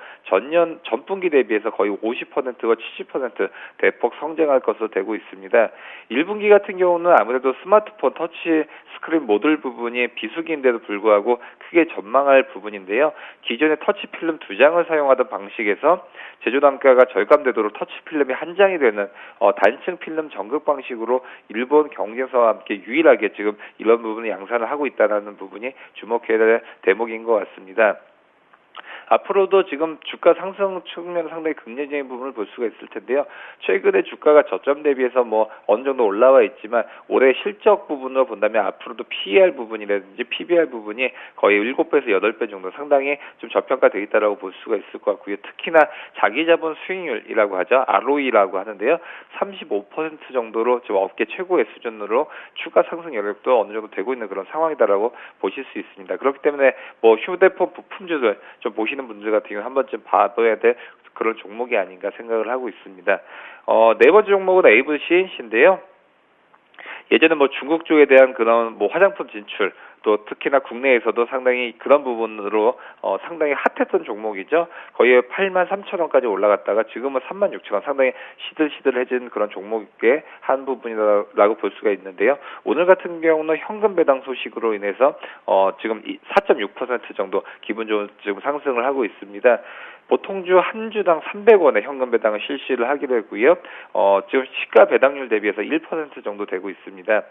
전분기 대비해서 거의 50% 60%와 70% 대폭 성장할 것으로 되고 있습니다. 1분기 같은 경우는 아무래도 스마트폰 터치 스크린 모듈 부분이 비수기인데도 불구하고 크게 전망할 부분인데요. 기존의 터치 필름 2장을 사용하던 방식에서 제조 단가가 절감되도록 터치 필름이 한 장이 되는 단층 필름 전극 방식으로 일본 경쟁사와 함께 유일하게 지금 이런 부분을 양산을 하고 있다는 부분이 주목해야 될 대목인 것 같습니다. 앞으로도 지금 주가 상승 측면은 상당히 긍정적인 부분을 볼 수가 있을 텐데요. 최근에 주가가 저점 대비해서 어느 정도 올라와 있지만 올해 실적 부분으로 본다면 앞으로도 PER 부분이라든지 PBR 부분이 거의 7배에서 8배 정도 상당히 좀 저평가되어 있다라고 볼 수가 있을 것 같고요. 특히나 자기자본 수익률이라고 하죠. ROE라고 하는데요. 35% 정도로 지금 업계 최고의 수준으로 추가 상승 여력도 어느 정도 되고 있는 그런 상황이다라고 보실 수 있습니다. 그렇기 때문에 휴대폰 부품주들 좀 보시는 분들 같은 경우는 한 번쯤 봐둬야 될 그런 종목이 아닌가 생각을 하고 있습니다. 네 번째 종목은 에이블 CNC인데요. 예전에 중국 쪽에 대한 그런 화장품 진출, 또 특히나 국내에서도 상당히 그런 부분으로 상당히 핫했던 종목이죠. 거의 83,000원까지 올라갔다가 지금은 36,000원, 상당히 시들시들해진 그런 종목의 한 부분이라고 볼 수가 있는데요. 오늘 같은 경우는 현금 배당 소식으로 인해서 지금 4.6% 정도 기분 좋은 지금 상승을 하고 있습니다. 보통주 한 주당 300원의 현금 배당을 실시를 하기로 했고요. 지금 시가 배당률 대비해서 1% 정도 되고 있습니다.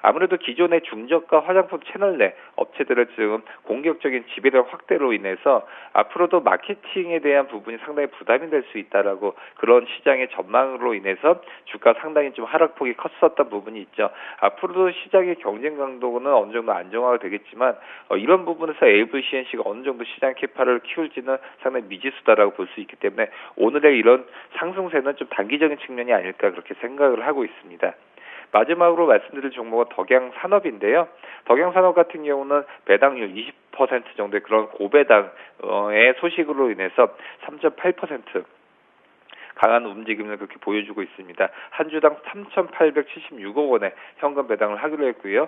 아무래도 기존의 중저가 화장품 채널 내 업체들의 지금 공격적인 지배력 확대로 인해서 앞으로도 마케팅에 대한 부분이 상당히 부담이 될 수 있다라고 그런 시장의 전망으로 인해서 주가 상당히 좀 하락폭이 컸었던 부분이 있죠. 앞으로도 시장의 경쟁 강도는 어느 정도 안정화가 되겠지만 이런 부분에서 AVCNC가 어느 정도 시장 캐파를 키울지는 상당히 미지수다라고 볼 수 있기 때문에 오늘의 이런 상승세는 좀 단기적인 측면이 아닐까 그렇게 생각을 하고 있습니다. 마지막으로 말씀드릴 종목은 덕양산업인데요. 덕양산업 같은 경우는 배당률 20% 정도의 그런 고배당의 소식으로 인해서 3.8% 강한 움직임을 그렇게 보여주고 있습니다. 한 주당 3,876억 원의 현금 배당을 하기로 했고요.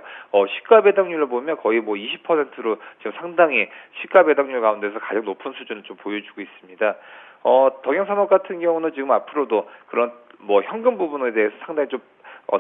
시가 배당률을 보면 거의 20%로 지금 상당히 시가 배당률 가운데서 가장 높은 수준을 좀 보여주고 있습니다. 덕양산업 같은 경우는 지금 앞으로도 그런 현금 부분에 대해서 상당히 좀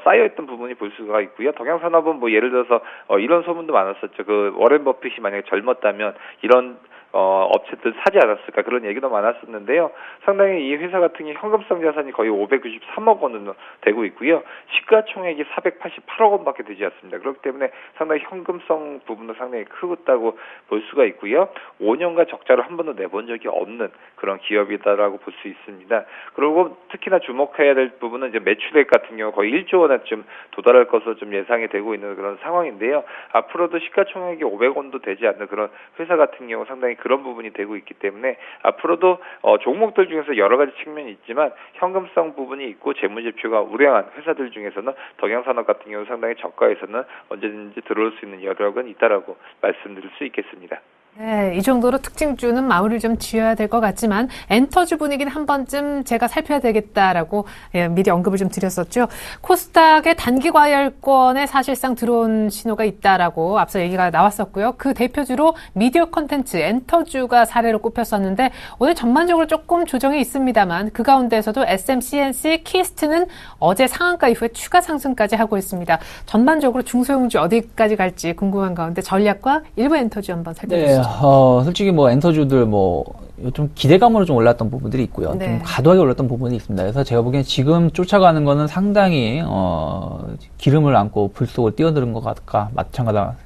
쌓여있던 부분이 볼 수가 있고요. 덕양산업은 예를 들어서 이런 소문도 많았었죠. 워렌 버핏이 만약에 젊었다면 이런 업체들 사지 않았을까 그런 얘기도 많았었는데요. 상당히 이 회사 같은 경우 현금성 자산이 거의 593억 원은 되고 있고요. 시가총액이 488억 원밖에 되지 않습니다. 그렇기 때문에 상당히 현금성 부분도 상당히 크다고 볼 수가 있고요. 5년간 적자를 한 번도 내본 적이 없는 그런 기업이다라고 볼 수 있습니다. 그리고 특히나 주목해야 될 부분은 이제 매출액 같은 경우 거의 1조 원쯤 도달할 것으로 좀 예상이 되고 있는 그런 상황인데요. 앞으로도 시가총액이 500원도 되지 않는 그런 회사 같은 경우 상당히 그런 부분이 되고 있기 때문에 앞으로도 종목들 중에서 여러 가지 측면이 있지만 현금성 부분이 있고 재무제표가 우량한 회사들 중에서는 덕양산업 같은 경우 상당히 저가에서는 언제든지 들어올 수 있는 여력은 있다라고 말씀드릴 수 있겠습니다. 네, 이 정도로 특징주는 마무리를 좀 지어야 될 것 같지만 엔터주 분위기는 한 번쯤 제가 살펴야 되겠다라고 미리 언급을 좀 드렸었죠. 코스닥의 단기 과열권에 사실상 들어온 신호가 있다라고 앞서 얘기가 나왔었고요. 그 대표주로 미디어 콘텐츠 엔터주가 사례로 꼽혔었는데 오늘 전반적으로 조금 조정이 있습니다만 그 가운데서도 SMCNC, 키스트는 어제 상한가 이후에 추가 상승까지 하고 있습니다. 전반적으로 중소형주 어디까지 갈지 궁금한 가운데 전략과 일부 엔터주 한번 살펴보시죠. 솔직히 엔터주들 좀 기대감으로 좀 올랐던 부분들이 있고요. 네. 좀 과도하게 올랐던 부분이 있습니다. 그래서 제가 보기엔 지금 쫓아가는 거는 상당히 기름을 안고 불 속을 뛰어드는 것 같까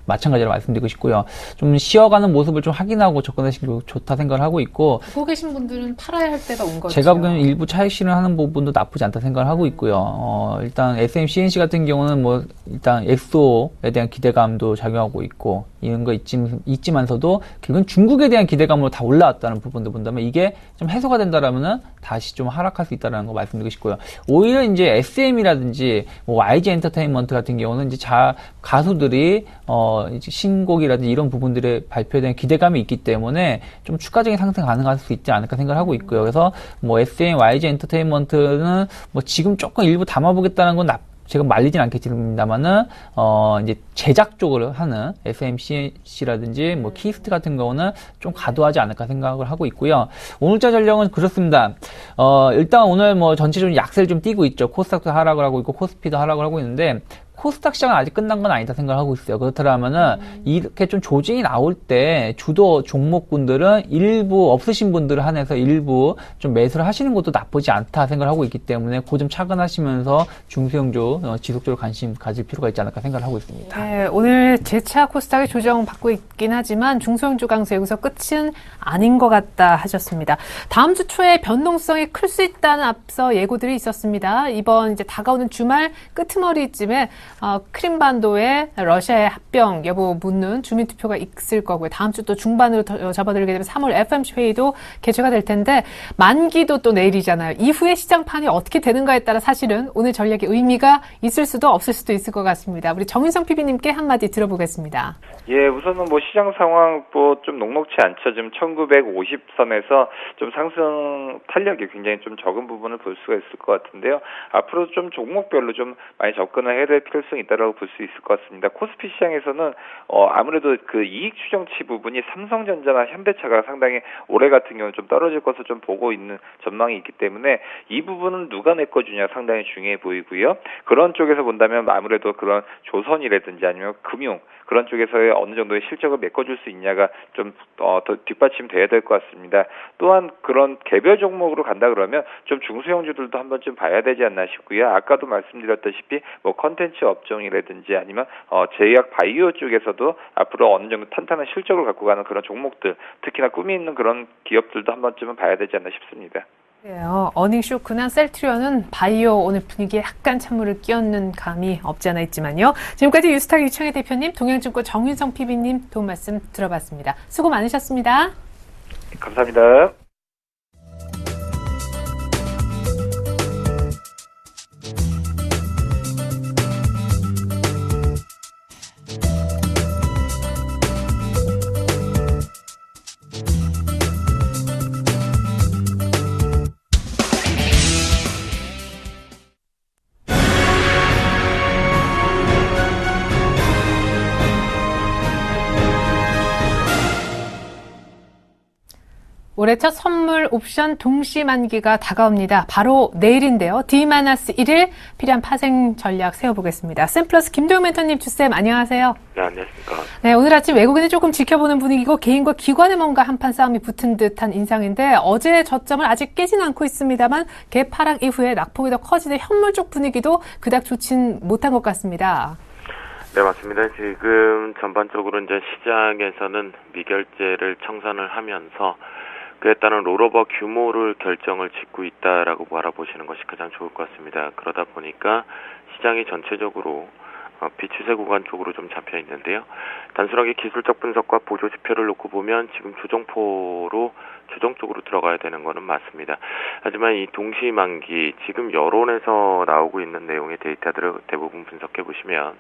마찬가지로 말씀드리고 싶고요. 좀 쉬어가는 모습을 좀 확인하고 접근하시는 게 좋다 생각을 하고 있고. 보고 계신 분들은 팔아야 할 때가 온 거죠. 제가 보기에는 일부 차익 실현하는 부분도 나쁘지 않다 생각을 하고 있고요. 일단 SMCNC 같은 경우는 일단 엑소에 대한 기대감도 작용하고 있고 이런 거 있지만서도 결국은 중국에 대한 기대감으로 다 올라왔다는 부분도 본다면 이게 좀 해소가 된다라면은 다시 좀 하락할 수 있다는 거 말씀드리고 싶고요. 오히려 이제 SM이라든지 YG 엔터테인먼트 같은 경우는 이제 가수들이 이제 신곡이라든지 이런 부분들에 발표에 대한 기대감이 있기 때문에 좀 추가적인 상승 가능할 수 있지 않을까 생각을 하고 있고요. 그래서 SM, YG 엔터테인먼트는 지금 조금 일부 담아보겠다는 건 제가 말리진 않겠습니다만은 이제 제작 쪽으로 하는 FMCC라든지 뭐 키스트 같은 경우는 좀 과도하지 않을까 생각을 하고 있고요. 오늘자 전령은 그렇습니다. 일단 오늘 뭐 전체적으로 약세를 좀 띄고 있죠. 코스닥도 하락을 하고 있고 코스피도 하락을 하고 있는데 코스닥 시장은 아직 끝난 건 아니다 생각을 하고 있어요. 그렇다면은 이렇게 좀 조짐이 나올 때 주도 종목군들은 일부 없으신 분들을 한해서 일부 좀 매수를 하시는 것도 나쁘지 않다 생각을 하고 있기 때문에 그 점 차근하시면서 중소형주 지속적으로 관심 가질 필요가 있지 않을까 생각을 하고 있습니다. 네, 오늘 재차 코스닥이 조정받고 있긴 하지만 중소형주 강세 여기서 끝은 아닌 것 같다 하셨습니다. 다음 주 초에 변동성이 클 수 있다는 앞서 예고들이 있었습니다. 이번 이제 다가오는 주말 끄트머리쯤에 크림반도의 러시아의 합병 여부 묻는 주민투표가 있을 거고요. 다음 주 또 중반으로 접어들게 되면 3월 FOMC 회의도 개최가 될 텐데 만기도 또 내일이잖아요. 이후에 시장판이 어떻게 되는가에 따라 사실은 오늘 전략의 의미가 있을 수도 없을 수도 있을 것 같습니다. 우리 정윤성 PB님께 한마디 들어보겠습니다. 예, 우선은 뭐 시장 상황 좀 녹록치 않죠. 지금 1950선에서 좀 상승 탄력이 굉장히 좀 적은 부분을 볼 수가 있을 것 같은데요. 앞으로 좀 종목별로 좀 많이 접근을 해야 될 필요성이 있다라고 볼 수 있을 것 같습니다. 코스피 시장에서는 아무래도 그 이익 추정치 부분이 삼성전자나 현대차가 상당히 올해 같은 경우는 좀 떨어질 것을 좀 보고 있는 전망이 있기 때문에 이 부분은 누가 내꺼주냐 상당히 중요해 보이고요. 그런 쪽에서 본다면 아무래도 그런 조선이라든지 아니면 금융 그런 쪽에서의 어느 정도의 실적을 메꿔줄 수 있냐가 좀 더 뒷받침돼야 될 것 같습니다. 또한 그런 개별 종목으로 간다 그러면 좀 중소형주들도 한번 좀 봐야 되지 않나 싶고요. 아까도 말씀드렸다시피 뭐 컨텐츠 업종이라든지 아니면 제약 바이오 쪽에서도 앞으로 어느 정도 탄탄한 실적을 갖고 가는 그런 종목들, 특히나 꿈이 있는 그런 기업들도 한 번쯤은 봐야 되지 않나 싶습니다. 그래요. 어닝 쇼크나 셀트리온은 바이오 오늘 분위기에 약간 찬물을 끼얹는 감이 없지 않아 있지만요. 지금까지 유스탁 유창희 대표님, 동양증권 정윤성 PB님 도움 말씀 들어봤습니다. 수고 많으셨습니다. 감사합니다. 올해 첫 선물 옵션 동시 만기가 다가옵니다. 바로 내일인데요. D-1일 필요한 파생 전략 세워보겠습니다. 샘플러스 김도영 멘토님, 주쌤 안녕하세요. 네, 안녕하십니까. 네, 오늘 아침 외국인을 조금 지켜보는 분위기고 개인과 기관의 뭔가 한판 싸움이 붙은 듯한 인상인데 어제 저점을 아직 깨지는 않고 있습니다만 개파락 이후에 낙폭이 더 커지는 현물 쪽 분위기도 그닥 좋진 못한 것 같습니다. 네, 맞습니다. 지금 전반적으로 이제 시장에서는 미결제를 청산을 하면서 그에 따른 롤오버 규모를 결정을 짓고 있다라고 바라보시는 것이 가장 좋을 것 같습니다. 그러다 보니까 시장이 전체적으로 비추세 구간 쪽으로 좀 잡혀 있는데요. 단순하게 기술적 분석과 보조 지표를 놓고 보면 지금 조정포로 조정 쪽으로 들어가야 되는 거는 맞습니다. 하지만 이 동시 만기 지금 여론에서 나오고 있는 내용의 데이터들을 대부분 분석해 보시면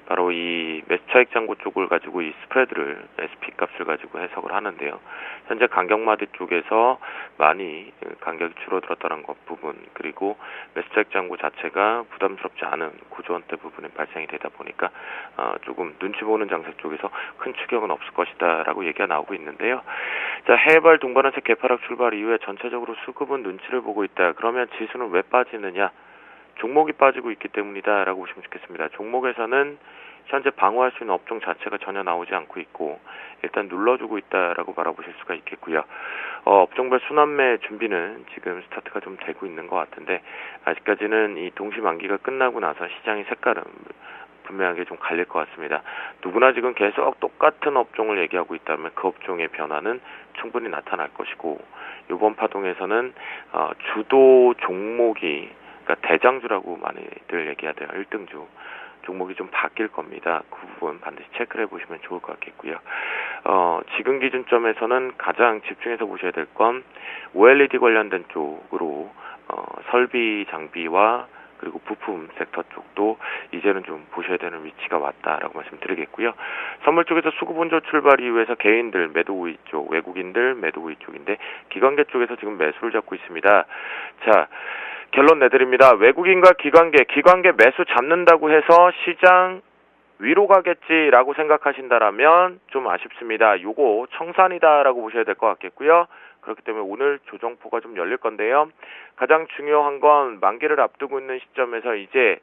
바로 이 매수차익 잔고 쪽을 가지고 이 스프레드를 SP 값을 가지고 해석을 하는데요. 현재 간격마디 쪽에서 많이 간격이 줄어들었다는 것 부분, 그리고 매수차익 잔고 자체가 부담스럽지 않은 구조원대 부분에 발생이 되다 보니까 조금 눈치 보는 장세 쪽에서 큰 추격은 없을 것이다라고 얘기가 나오고 있는데요. 자, 해발 동반한세 개파락 출발 이후에 전체적으로 수급은 눈치를 보고 있다. 그러면 지수는 왜 빠지느냐? 종목이 빠지고 있기 때문이다라고 보시면 좋겠습니다. 종목에서는 현재 방어할 수 있는 업종 자체가 전혀 나오지 않고 있고 일단 눌러주고 있다라고 바라보실 수가 있겠고요. 업종별 순환매 준비는 지금 스타트가 좀 되고 있는 것 같은데 아직까지는 이 동시 만기가 끝나고 나서 시장의 색깔은 분명하게 좀 갈릴 것 같습니다. 누구나 지금 계속 똑같은 업종을 얘기하고 있다면 그 업종의 변화는 충분히 나타날 것이고 이번 파동에서는 주도 종목이 그러니까 대장주라고 많이들 얘기하대요. 1등주. 종목이 좀 바뀔 겁니다. 그 부분 반드시 체크를 해보시면 좋을 것 같겠고요. 지금 기준점에서는 가장 집중해서 보셔야 될 건 OLED 관련된 쪽으로 설비 장비와 그리고 부품 섹터 쪽도 이제는 좀 보셔야 되는 위치가 왔다라고 말씀드리겠고요. 선물 쪽에서 수급 원조 출발 이후에서 개인들 매도 우위 쪽, 외국인들 매도 우위 쪽인데 기관계 쪽에서 지금 매수를 잡고 있습니다. 자, 결론 내드립니다. 외국인과 기관계 매수 잡는다고 해서 시장 위로 가겠지라고 생각하신다라면 좀 아쉽습니다. 요거 청산이다라고 보셔야 될 것 같겠고요. 그렇기 때문에 오늘 조정포가 좀 열릴 건데요. 가장 중요한 건 만기를 앞두고 있는 시점에서 이제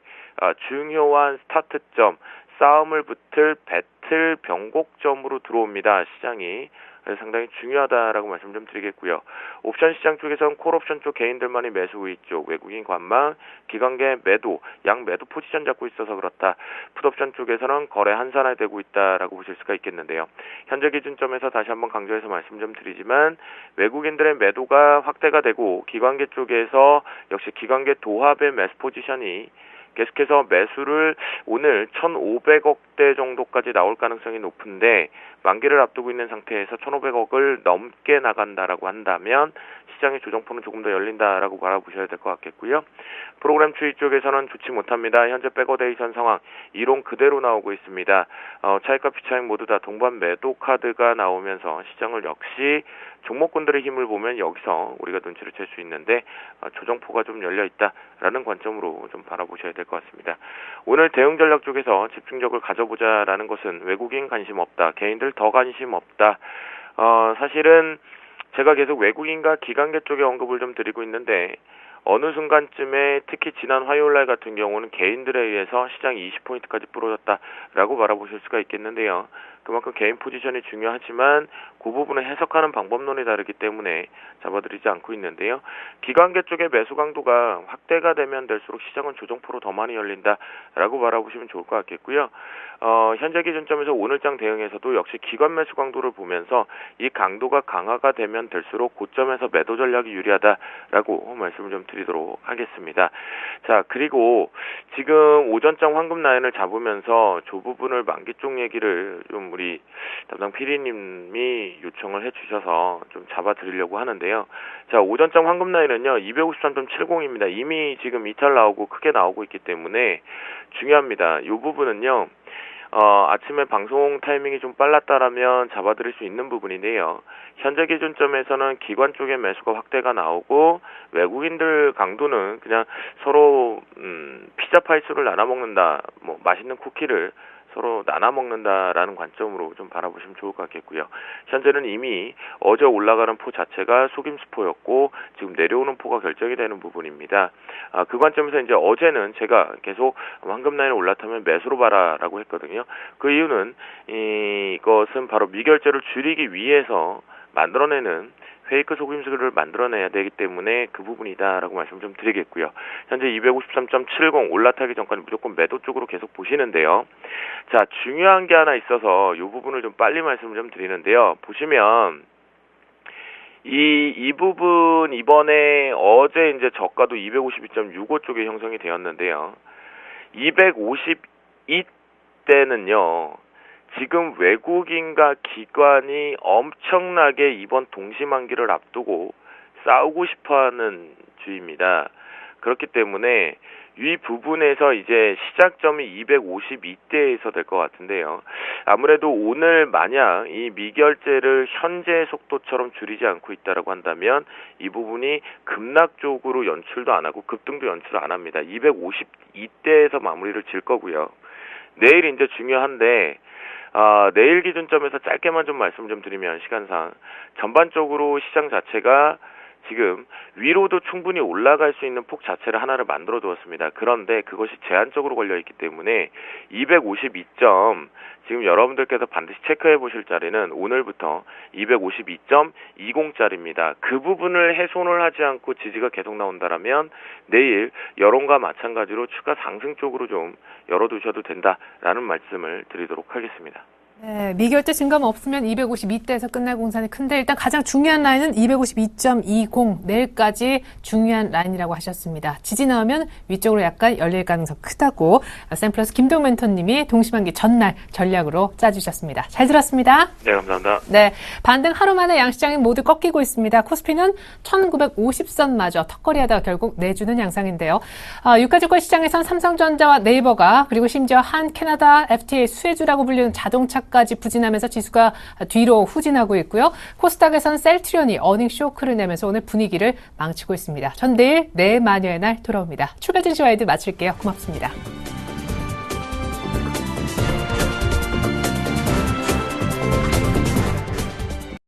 중요한 스타트점, 싸움을 붙을 배틀 변곡점으로 들어옵니다. 시장이. 그래서 상당히 중요하다라고 말씀 좀 드리겠고요. 옵션 시장 쪽에서는 콜옵션 쪽 개인들만이 매수 우위 쪽, 외국인 관망, 기관계 매도, 양 매도 포지션 잡고 있어서 그렇다. 풋옵션 쪽에서는 거래 한산화되고 있다라고 보실 수가 있겠는데요. 현재 기준점에서 다시 한번 강조해서 말씀 좀 드리지만 외국인들의 매도가 확대가 되고 기관계 쪽에서 역시 기관계 도합의 매수 포지션이 계속해서 매수를 오늘 1,500억대 정도까지 나올 가능성이 높은데 만기를 앞두고 있는 상태에서 1,500억을 넘게 나간다라고 한다면 시장의 조정포는 조금 더 열린다라고 바라보셔야 될 것 같겠고요. 프로그램 추이 쪽에서는 좋지 못합니다. 현재 백어데이션 상황 이론 그대로 나오고 있습니다. 차익과 비차익 모두 다 동반 매도 카드가 나오면서 시장을 역시 종목군들의 힘을 보면 여기서 우리가 눈치를 챌 수 있는데 조정포가 좀 열려 있다라는 관점으로 좀 바라보셔야 될 것 같습니다. 오늘 대응 전략 쪽에서 집중력을 가져보자라는 것은 외국인 관심 없다, 개인들 더 관심 없다. 사실은 제가 계속 외국인과 기관계 쪽에 언급을 좀 드리고 있는데 어느 순간쯤에 특히 지난 화요일날 같은 경우는 개인들에 의해서 시장이 20포인트까지 부러졌다라고 바라보실 수가 있겠는데요. 그만큼 개인 포지션이 중요하지만 그 부분을 해석하는 방법론이 다르기 때문에 잡아드리지 않고 있는데요. 기관계 쪽의 매수 강도가 확대가 되면 될수록 시장은 조정포로 더 많이 열린다라고 바라보시면 좋을 것 같겠고요. 현재 기준점에서 오늘장 대응에서도 역시 기관 매수 강도를 보면서 이 강도가 강화가 되면 될수록 고점에서 매도 전략이 유리하다라고 말씀을 좀 드리도록 하겠습니다. 자, 그리고 지금 오전장 황금 라인을 잡으면서 저 부분을 만기 쪽 얘기를 좀 우리 담당 PD님이 요청을 해주셔서 좀 잡아드리려고 하는데요. 자, 오전장 황금 라인은요 253.70입니다. 이미 지금 이탈 나오고 크게 나오고 있기 때문에 중요합니다. 이 부분은요. 아침에 방송 타이밍이 좀 빨랐다라면 잡아드릴 수 있는 부분인데요. 현재 기준점에서는 기관 쪽의 매수가 확대가 나오고 외국인들 강도는 그냥 서로 피자 파이스를 나눠 먹는다, 뭐 맛있는 쿠키를 서로 나눠 먹는다라는 관점으로 좀 바라보시면 좋을 것 같겠고요. 현재는 이미 어제 올라가는 포 자체가 속임수포였고 지금 내려오는 포가 결정이 되는 부분입니다. 그 관점에서 이제 어제는 제가 계속 황금 라인에 올라타면 매수로 봐라라고 했거든요. 그 이유는 이것은 바로 미결제를 줄이기 위해서 만들어내는 페이크 속임수를 만들어내야 되기 때문에 그 부분이다라고 말씀 좀 드리겠고요. 현재 253.70 올라타기 전까지 무조건 매도 쪽으로 계속 보시는데요. 자, 중요한 게 하나 있어서 이 부분을 좀 빨리 말씀을 좀 드리는데요. 보시면 이 부분 이번에 어제 이제 저가도 252.65 쪽에 형성이 되었는데요. 252대는요. 지금 외국인과 기관이 엄청나게 이번 동시만기를 앞두고 싸우고 싶어하는 주입니다. 그렇기 때문에 이 부분에서 이제 시작점이 252대에서 될 것 같은데요. 아무래도 오늘 만약 이 미결제를 현재 속도처럼 줄이지 않고 있다라고 한다면 이 부분이 급락 쪽으로 연출도 안 하고 급등도 연출 안 합니다. 252대에서 마무리를 질 거고요. 내일 이제 중요한데 내일 기준점에서 짧게만 좀 말씀 좀 드리면 시간상 전반적으로 시장 자체가 지금 위로도 충분히 올라갈 수 있는 폭 자체를 하나를 만들어 두었습니다. 그런데 그것이 제한적으로 걸려 있기 때문에 252점 지금 여러분들께서 반드시 체크해 보실 자리는 오늘부터 252.20짜리입니다. 그 부분을 훼손을 하지 않고 지지가 계속 나온다라면 내일 여론과 마찬가지로 추가 상승 쪽으로 좀 열어두셔도 된다라는 말씀을 드리도록 하겠습니다. 네, 미결제 증감 없으면 252대에서 끝날 공산이 큰데 일단 가장 중요한 라인은 252.20 내일까지 중요한 라인이라고 하셨습니다. 지지 나오면 위쪽으로 약간 열릴 가능성 크다고 샘플러스 김동 멘토님이 동시만기 전날 전략으로 짜주셨습니다. 잘 들었습니다. 네, 감사합니다. 네, 반등 하루 만에 양시장이 모두 꺾이고 있습니다. 코스피는 1950선마저 턱걸이하다가 결국 내주는 양상인데요. 유가증권 시장에선 삼성전자와 네이버가 그리고 심지어 한 캐나다 FTA 수혜주라고 불리는 자동차 전까지 부진하면서 지수가 뒤로 후진하고 있고요. 코스닥에선 셀트리온이 어닝 쇼크를 내면서 오늘 분위기를 망치고 있습니다. 전 내일 내 마녀의 날 돌아옵니다. 출발 증시 와이드 마칠게요. 고맙습니다.